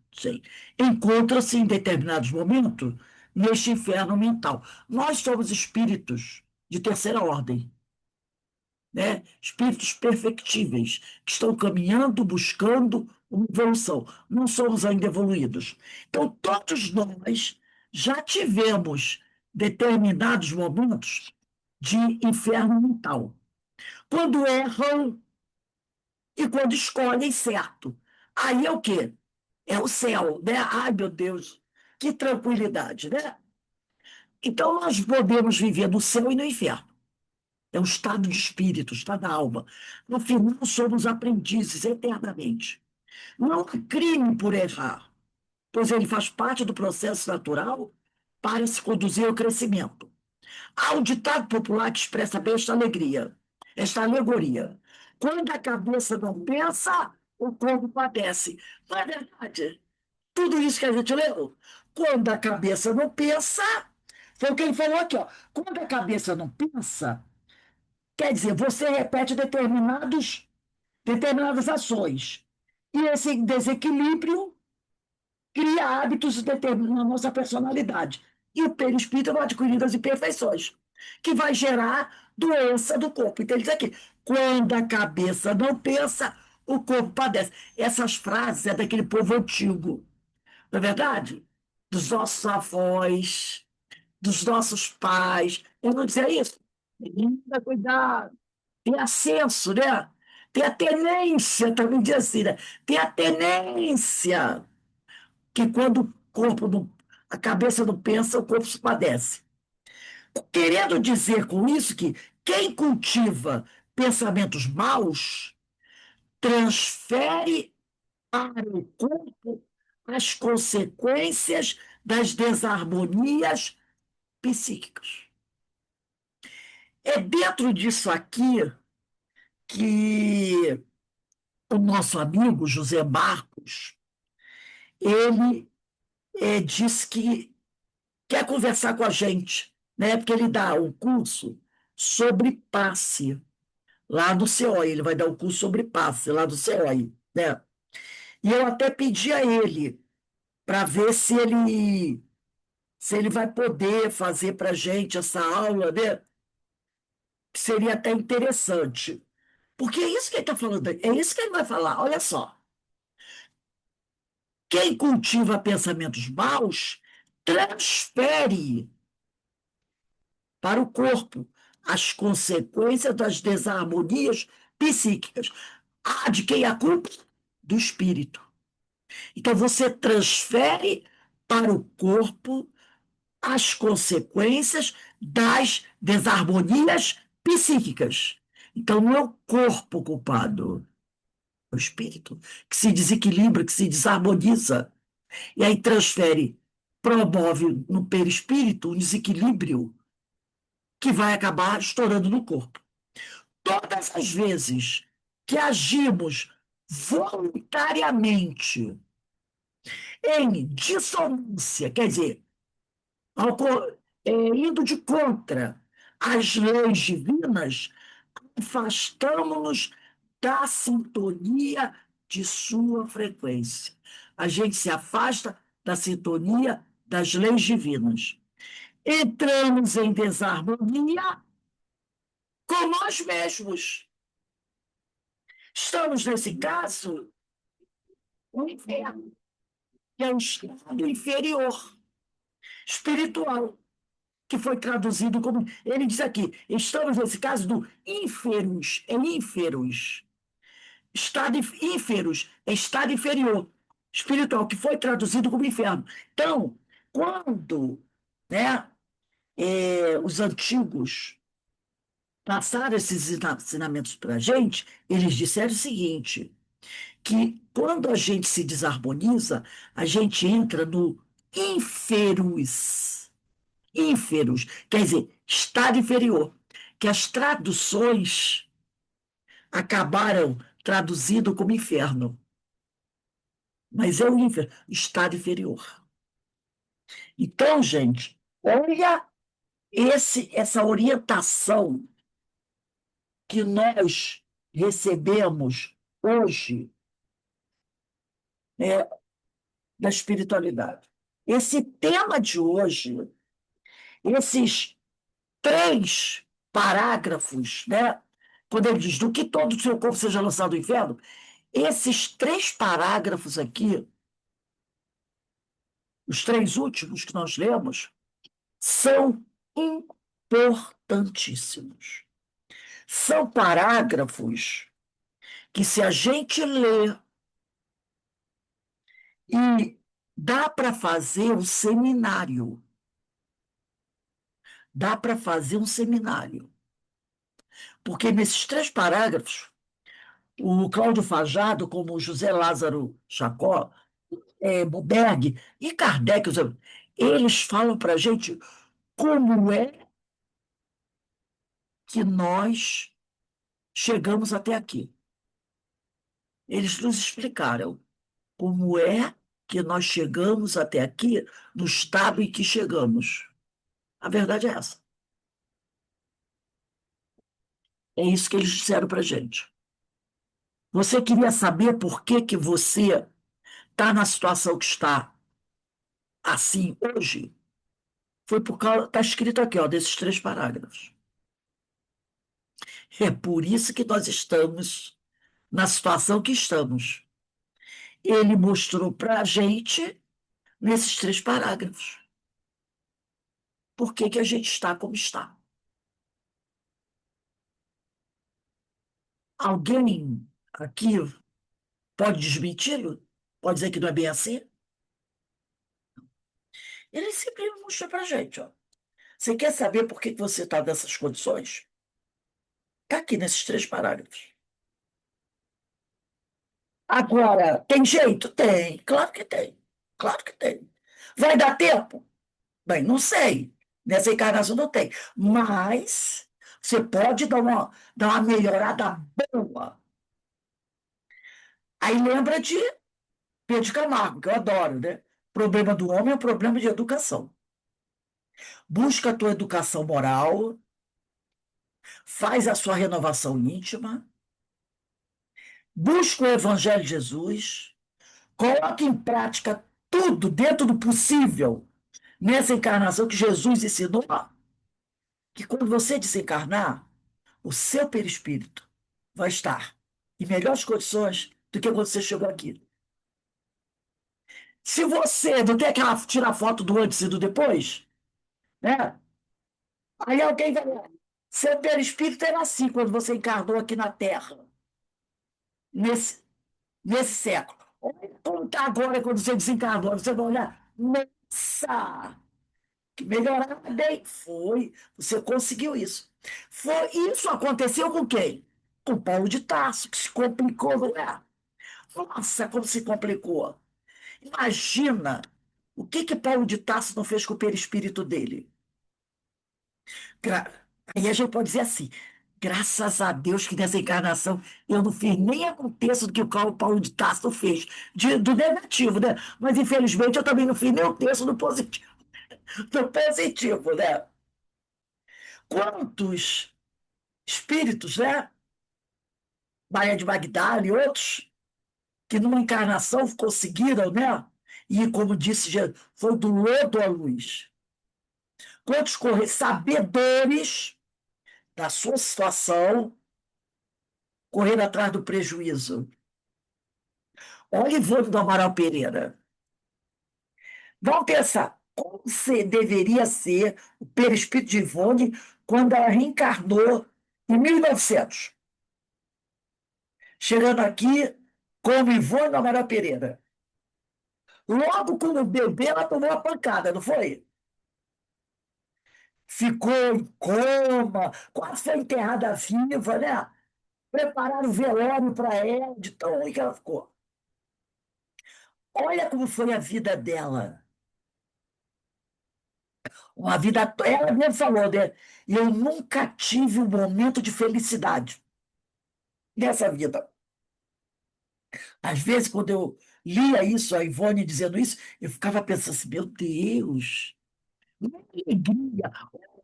encontram-se em determinados momentos neste inferno mental. Nós somos espíritos de terceira ordem, né? Espíritos perfectíveis, que estão caminhando, buscando uma evolução. Não somos ainda evoluídos. Então, todos nós já tivemos determinados momentos de inferno mental. Quando erram e quando escolhem certo. Aí é o quê? É o céu, né? Ai, meu Deus, que tranquilidade, né? Então, nós podemos viver no céu e no inferno. É um estado de espírito, estado da alma. No final, somos aprendizes eternamente. Não há crime por errar, pois ele faz parte do processo natural para se conduzir ao crescimento. Há um ditado popular que expressa bem esta alegria, esta alegoria. Quando a cabeça não pensa, o corpo padece. Não é verdade? Tudo isso que a gente leu. Quando a cabeça não pensa, foi o que ele falou aqui, ó. Quando a cabeça não pensa, quer dizer, você repete determinadas ações. E esse desequilíbrio cria hábitos e determina a nossa personalidade. E o perispírito vai adquirindo as imperfeições, que vai gerar doença do corpo. Então, ele diz aqui: quando a cabeça não pensa, o corpo padece. Essas frases é daquele povo antigo, não é verdade? Dos nossos avós, dos nossos pais. Eu não dizia isso. Menina, cuidado. Tem ascenso, né? Tem a tenência, também diz assim, né? Tem a tenência que quando o corpo não, a cabeça não pensa, o corpo se padece. Querendo dizer com isso que quem cultiva pensamentos maus transfere para o corpo as consequências das desarmonias psíquicas. É dentro disso aqui que o nosso amigo José Marcos, ele disse que quer conversar com a gente, né? Porque ele dá um curso sobre passe lá do COI, ele vai dar um curso sobre passe lá do COI, né? E eu até pedi a ele para ver se ele vai poder fazer para a gente essa aula, né? Que seria até interessante. Porque é isso que ele está falando, é isso que ele vai falar. Olha só. Quem cultiva pensamentos maus transfere para o corpo as consequências das desarmonias psíquicas. Ah, de quem é a culpa? Do espírito. Então você transfere para o corpo as consequências das desarmonias psíquicas. Então não é o corpo culpado, é o espírito que se desequilibra, que se desarmoniza. E aí transfere, promove no perispírito um desequilíbrio que vai acabar estourando no corpo. Todas as vezes que agimos voluntariamente em dissonância, quer dizer, indo de contra as leis divinas, afastamos-nos da sintonia de sua frequência. A gente se afasta da sintonia das leis divinas. Entramos em desarmonia com nós mesmos. Estamos, nesse caso, no inferno, que é um estado inferior, espiritual, que foi traduzido como. Ele diz aqui: estamos, nesse caso, do ínferos, é ínferos. Estado ínferos, é estado inferior, espiritual, que foi traduzido como inferno. Então, quando, né, os antigos passaram esses ensinamentos para a gente, eles disseram o seguinte: que quando a gente se desarmoniza, a gente entra no ínferos. Ínferos, quer dizer, estado inferior. Que as traduções acabaram traduzindo como inferno. Mas é o inferno, estado inferior. Então, gente, olha essa orientação que nós recebemos hoje, né, da espiritualidade. Esse tema de hoje, esses 3 parágrafos, né? Quando ele diz do que todo o seu corpo seja lançado no inferno, esses 3 parágrafos aqui, os 3 últimos que nós lemos, são importantíssimos. São parágrafos que, se a gente ler, e dá para fazer um seminário. Dá para fazer um seminário. Porque nesses 3 parágrafos, o Cláudio Fajardo, como o José Lázaro Chacó, Buberg e Kardec, eles falam para a gente como é que nós chegamos até aqui. Eles nos explicaram como é que nós chegamos até aqui no estado em que chegamos. A verdade é essa. É isso que eles disseram para a gente. Você queria saber por que que você está na situação que está assim hoje? Foi por causa, está escrito aqui, ó, desses 3 parágrafos. É por isso que nós estamos na situação que estamos. Ele mostrou para a gente, nesses 3 parágrafos, por que que a gente está como está. Alguém aqui pode desmenti-lo? Pode dizer que não é bem assim? Ele simplesmente mostrou para a gente, ó. Você quer saber por que que você está nessas condições? Está aqui nesses 3 parágrafos. Agora, tem jeito? Tem, claro que tem. Claro que tem. Vai dar tempo? Bem, não sei. Nessa encarnação não tem. Mas você pode dar uma melhorada boa. Aí lembra de Pedro de Camargo, que eu adoro, né? O problema do homem é um problema de educação. Busca a tua educação moral, faz a sua renovação íntima, busca o Evangelho de Jesus, coloque em prática tudo dentro do possível nessa encarnação que Jesus ensinou, que quando você desencarnar, o seu perispírito vai estar em melhores condições do que quando você chegou aqui. Se você não tem aquela tirar foto do antes e do depois, né? Aí alguém vai lá. Seu perispírito era assim quando você encarnou aqui na Terra, nesse, nesse século. Olha como está agora quando você desencarnou. Você vai olhar, nossa, que melhorada, bem. Foi, você conseguiu isso. Isso aconteceu com quem? Com Paulo de Tarso, que se complicou, não é? Nossa, como se complicou. Imagina o que que Paulo de Tarso não fez com o perispírito dele. Gra- Aí a gente pode dizer assim, graças a Deus que nessa encarnação eu não fiz nem a terço do que o Paulo de Tarso fez, do negativo, né? Mas infelizmente eu também não fiz nem o terço do positivo, do positivo, né? Quantos espíritos, né? Maria de Magdala e outros, que numa encarnação conseguiram, né? E, como disse Jesus, foi do lodo à luz. Quantos sabedores da sua situação, correndo atrás do prejuízo. Olha Ivone do Amaral Pereira. Vamos pensar, como deveria ser o perispírito de Ivone quando ela reencarnou em 1900, chegando aqui como Ivone do Amaral Pereira. Logo como bebê, ela tomou uma pancada, não foi? Ficou em coma, quase foi enterrada viva, né? Prepararam o velório para ela, de tão ruim que ela ficou. Olha como foi a vida dela. Uma vida. Ela mesmo falou, né? Eu nunca tive um momento de felicidade nessa vida. Às vezes, quando eu lia isso, a Ivone dizendo isso, eu ficava pensando assim: meu Deus, uma alegria,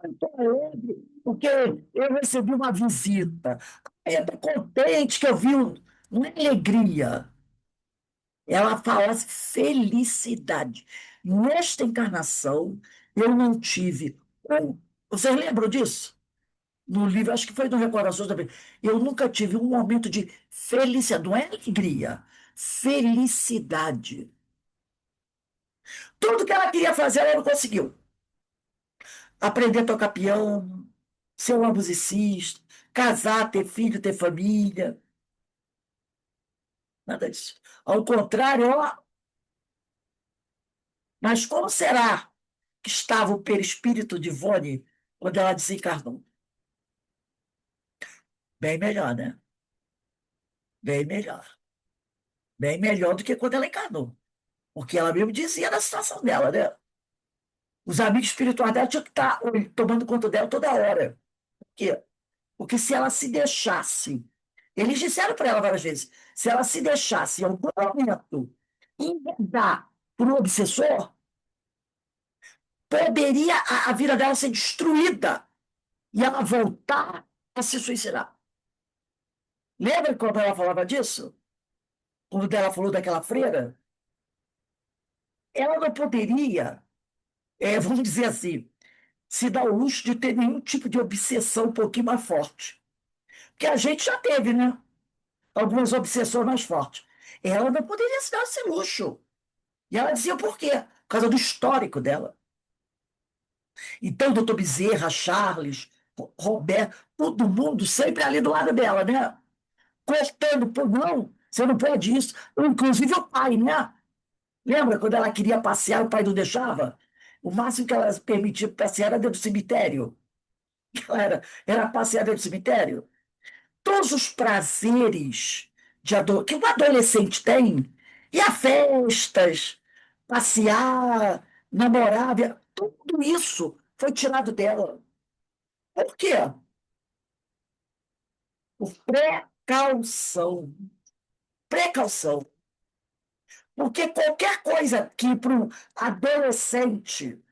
eu estou alegre, porque eu recebi uma visita. Eu estou contente que eu vi uma alegria. Ela falasse felicidade. Nesta encarnação, eu não tive. Vocês lembram disso? No livro, acho que foi no Recordações também. Eu nunca tive um momento de felicidade, não é alegria, felicidade. Tudo que ela queria fazer, ela não conseguiu. Aprender a tocar piano, ser uma musicista, casar, ter filho, ter família. Nada disso. Ao contrário, ó, mas como será que estava o perispírito de Ivone quando ela desencarnou? Bem melhor, né? Bem melhor. Bem melhor do que quando ela encarnou. Porque ela mesmo dizia da situação dela, né? Os amigos espirituais dela tinham que estar tomando conta dela toda hora. Por quê? Porque se ela se deixasse, eles disseram para ela várias vezes, se ela se deixasse em algum momento enredar por um obsessor, poderia a vida dela ser destruída e ela voltar a se suicidar. Lembra quando ela falava disso? Quando ela falou daquela freira? Ela não poderia, vamos dizer assim, se dar o luxo de ter nenhum tipo de obsessão um pouquinho mais forte. Porque a gente já teve, né? Algumas obsessões mais fortes. Ela não poderia se dar esse luxo. E ela dizia por quê? Por causa do histórico dela. Então, doutor Bezerra, Charles, Roberto, todo mundo sempre ali do lado dela, né? Cortando, pô, não, você não pode isso. Inclusive o pai, né? Lembra quando ela queria passear, o pai não deixava? O máximo que ela permitia passear era dentro do cemitério. Era passear dentro do cemitério. Todos os prazeres que um adolescente tem, ir a festas, passear, namorar, tudo isso foi tirado dela. Por quê? Por precaução. Precaução. Porque qualquer coisa que para um adolescente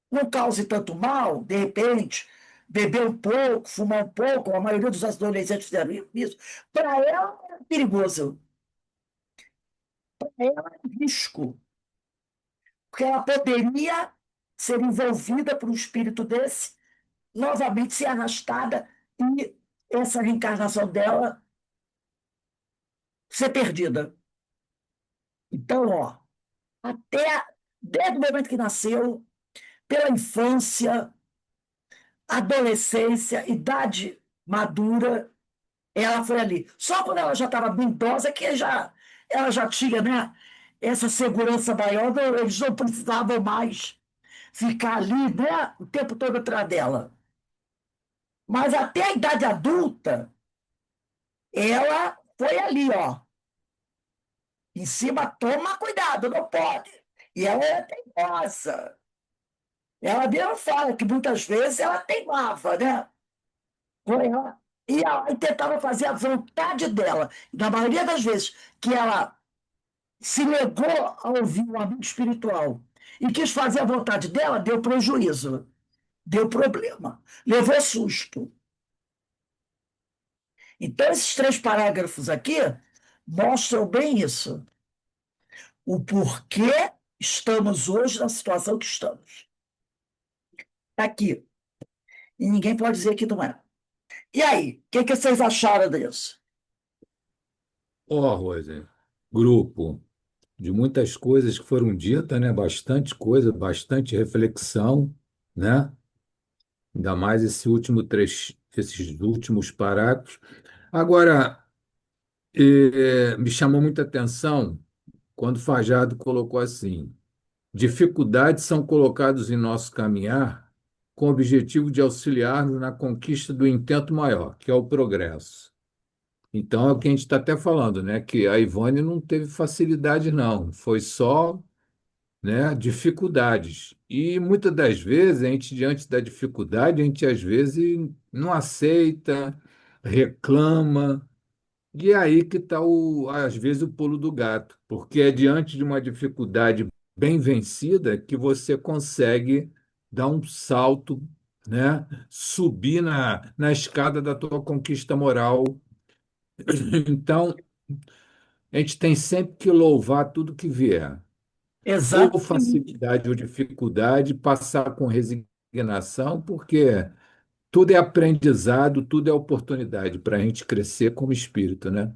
não cause tanto mal, de repente, beber um pouco, fumar um pouco, a maioria dos adolescentes fizeram isso, para ela é perigoso, para ela é um risco, porque ela poderia ser envolvida por um espírito desse, novamente ser arrastada e essa reencarnação dela ser perdida. Então, ó, até desde o momento que nasceu, pela infância, adolescência, idade madura, ela foi ali. Só quando ela já estava bem idosa que ela já tinha, né, essa segurança maior, eles não precisavam mais ficar ali, né, o tempo todo atrás dela. Mas até a idade adulta, ela foi ali, ó, em cima, toma cuidado, não pode. E ela é teimosa. Ela mesmo fala que muitas vezes ela teimava, né? Foi ela, e tentava fazer a vontade dela. Na maioria das vezes que ela se negou a ouvir o amigo espiritual e quis fazer a vontade dela, deu prejuízo, deu problema, levou susto. Então, esses 3 parágrafos aqui mostram bem isso, o porquê estamos hoje na situação que estamos. Tá aqui. E ninguém pode dizer que não é. E aí, o que vocês acharam disso? Ó, Rose, grupo de muitas coisas que foram ditas, né? Bastante coisa, bastante reflexão, né? Ainda mais esse último trecho, esses últimos parágrafos. Agora, me chamou muita atenção quando Fajardo colocou assim: dificuldades são colocadas em nosso caminhar com o objetivo de auxiliar-nos na conquista do intento maior, que é o progresso. Então, é o que a gente está até falando, né? Que a Ivone não teve facilidade, não. Foi só, né, dificuldades. E muitas das vezes, a gente, diante da dificuldade, a gente às vezes não aceita, reclama. E é aí que está, às vezes, o pulo do gato, porque é diante de uma dificuldade bem vencida que você consegue dar um salto, né? Subir na escada da tua conquista moral. Então, a gente tem sempre que louvar tudo que vier, ou Exatamente. facilidade ou dificuldade, passar com resignação, porque tudo é aprendizado, tudo é oportunidade para a gente crescer como espírito, né?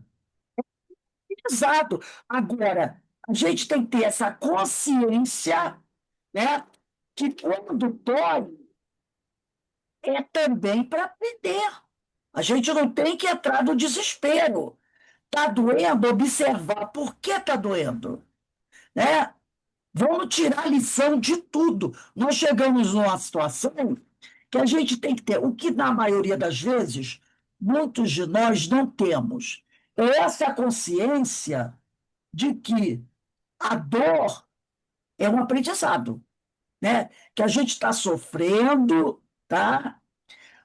Exato. Agora, a gente tem que ter essa consciência, né, que quando dói é também para aprender. A gente não tem que entrar no desespero. Está doendo, observar por que está doendo, né? Vamos tirar lição de tudo. Nós chegamos numa situação que a gente tem que ter, o que na maioria das vezes muitos de nós não temos. É essa consciência de que a dor é um aprendizado, né? Que a gente está sofrendo, tá?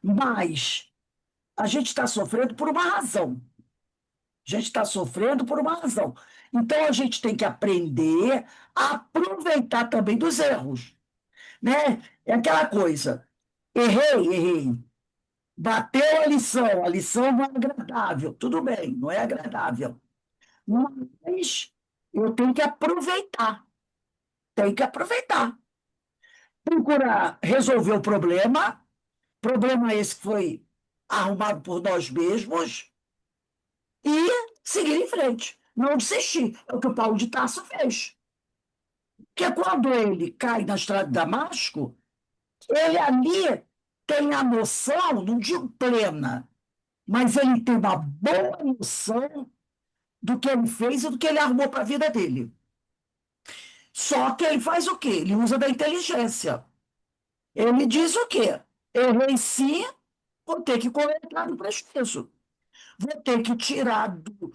Mas a gente está sofrendo por uma razão. A gente está sofrendo por uma razão. Então a gente tem que aprender a aproveitar também dos erros, né? É aquela coisa. Errei. Bateu a lição não é agradável. Tudo bem, não é agradável. Mas eu tenho que aproveitar. Tem que aproveitar. Procurar resolver o problema esse que foi arrumado por nós mesmos, e seguir em frente. Não desistir. É o que o Paulo de Tarso fez. Porque quando ele cai na estrada de Damasco, ele ali tem a noção, não digo plena, mas ele tem uma boa noção do que ele fez e do que ele arrumou para a vida dele. Só que ele faz o quê? Ele usa da inteligência. Ele diz o quê? Errei sim, vou ter que coletar no prejuízo. Vou ter que tirar do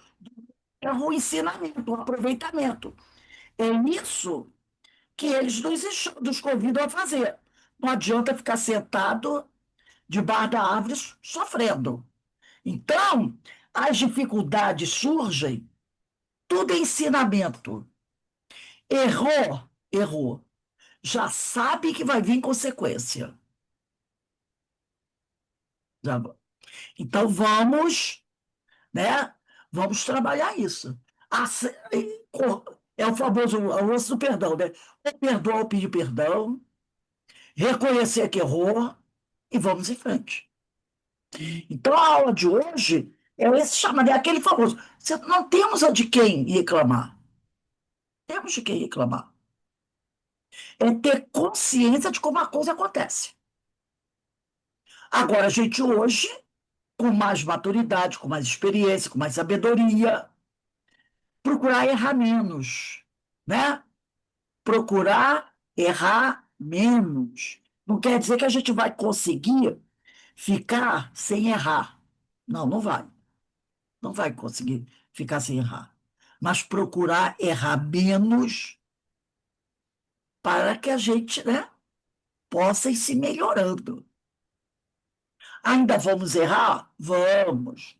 erro o ensinamento, o aproveitamento. É isso que eles nos convidam a fazer. Não adianta ficar sentado debaixo da árvore sofrendo. Então, as dificuldades surgem, tudo é ensinamento. Errou. Já sabe que vai vir consequência. Então, né? Vamos trabalhar isso. É o famoso o lance do perdão, né? Ou perdoar ou pedir perdão, reconhecer que errou e vamos em frente. Então, a aula de hoje é esse chamado, é aquele famoso. Não temos de quem reclamar. Temos de quem reclamar. É ter consciência de como a coisa acontece. Agora, a gente hoje, com mais maturidade, com mais experiência, com mais sabedoria, procurar errar menos, né? Procurar errar menos. Não quer dizer que a gente vai conseguir ficar sem errar. Não, não vai. Não vai conseguir ficar sem errar. Mas procurar errar menos para que a gente, né, possa ir se melhorando. Ainda vamos errar? Vamos.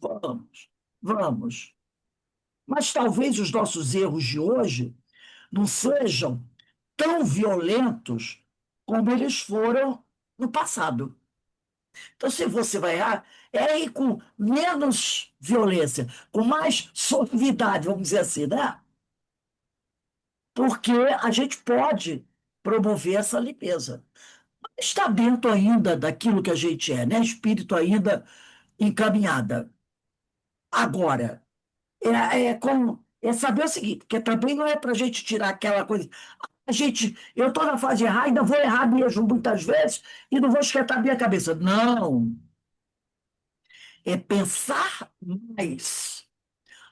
Mas talvez os nossos erros de hoje não sejam tão violentos como eles foram no passado. Então, se você vai errar, erre com menos violência, com mais suavidade, vamos dizer assim, né? Porque a gente pode promover essa limpeza. Está dentro ainda daquilo que a gente é, né? Espírito ainda encaminhada. Agora, é saber o seguinte, que também não é para a gente tirar aquela coisa. Eu estou na fase de errar, ainda vou errar mesmo muitas vezes e não vou esquentar a minha cabeça. Não, é pensar mais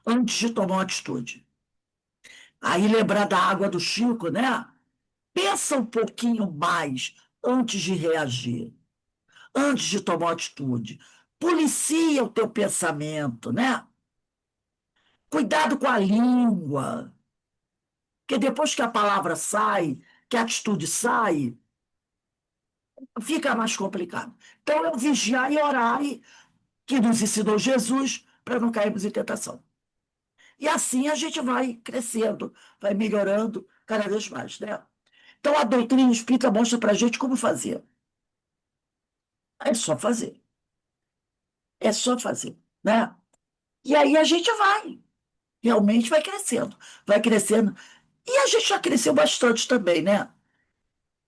antes de tomar uma atitude. Aí lembrar da água do Chico, né? Pensa um pouquinho mais antes de reagir, antes de tomar uma atitude. Policia o teu pensamento, né? Cuidado com a língua, porque depois que a palavra sai, que a atitude sai, fica mais complicado. Então, é o vigiar e orar, que nos ensinou Jesus, para não cairmos em tentação. E assim a gente vai crescendo, vai melhorando cada vez mais, né? Então, a doutrina espírita mostra para a gente como fazer. É só fazer. É só fazer, né? E aí a gente vai, realmente vai crescendo, vai crescendo. E a gente já cresceu bastante também, né?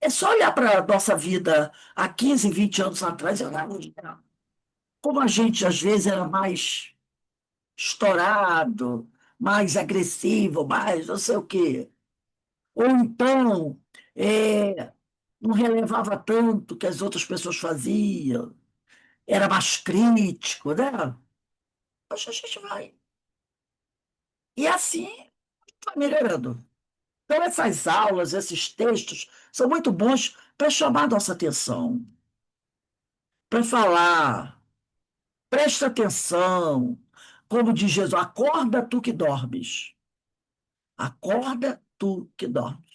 É só olhar para a nossa vida há 15, 20 anos atrás, como a gente às vezes era mais estourado, mais agressivo, mais não sei o quê. Ou então, não relevava tanto o que as outras pessoas faziam, era mais crítico, né? Poxa, a gente vai. E assim vai melhorando. Então, essas aulas, esses textos, são muito bons para chamar a nossa atenção, para falar, presta atenção, como diz Jesus, acorda tu que dormes. Acorda tu que dormes.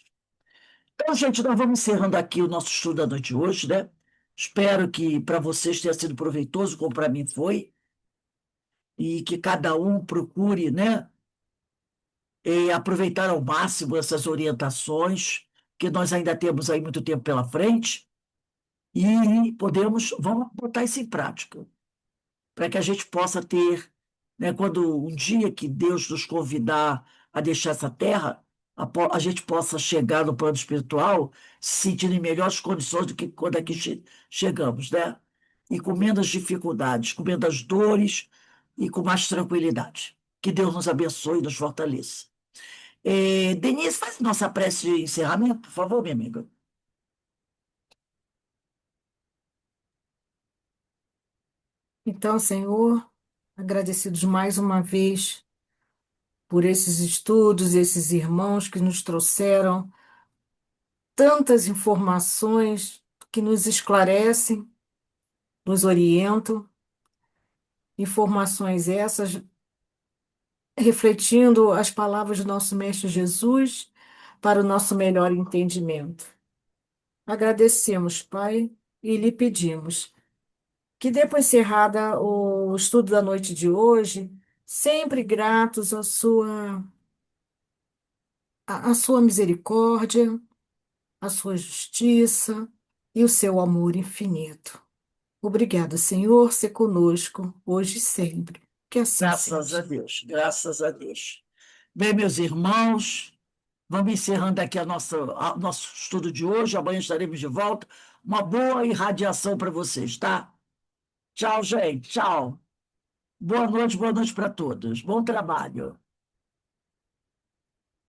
Então, gente, nós vamos encerrando aqui o nosso estudo da noite de hoje, né? Espero que para vocês tenha sido proveitoso, como para mim foi, e que cada um procure, né, aproveitar ao máximo essas orientações, que nós ainda temos aí muito tempo pela frente, e vamos botar isso em prática, para que a gente possa ter, né, quando um dia que Deus nos convidar a deixar essa terra, a gente possa chegar no plano espiritual se sentindo em melhores condições do que quando aqui chegamos, né? E com menos dificuldades, com menos dores e com mais tranquilidade. Que Deus nos abençoe e nos fortaleça. Denise, faz nossa prece de encerramento, por favor, minha amiga. Então, Senhor, agradecidos mais uma vez por esses estudos, esses irmãos que nos trouxeram tantas informações que nos esclarecem, nos orientam, informações essas refletindo as palavras do nosso Mestre Jesus para o nosso melhor entendimento. Agradecemos, Pai, e lhe pedimos que dê por encerrada o estudo da noite de hoje, sempre gratos à sua misericórdia, à sua justiça e o seu amor infinito. Obrigado, Senhor, ser conosco hoje e sempre. Que assim Graças a seja. Deus, graças a Deus. Bem, meus irmãos, vamos encerrando aqui nosso estudo de hoje. Amanhã estaremos de volta. Uma boa irradiação para vocês, tá? Tchau, gente. Tchau. Boa noite para todos. Bom trabalho.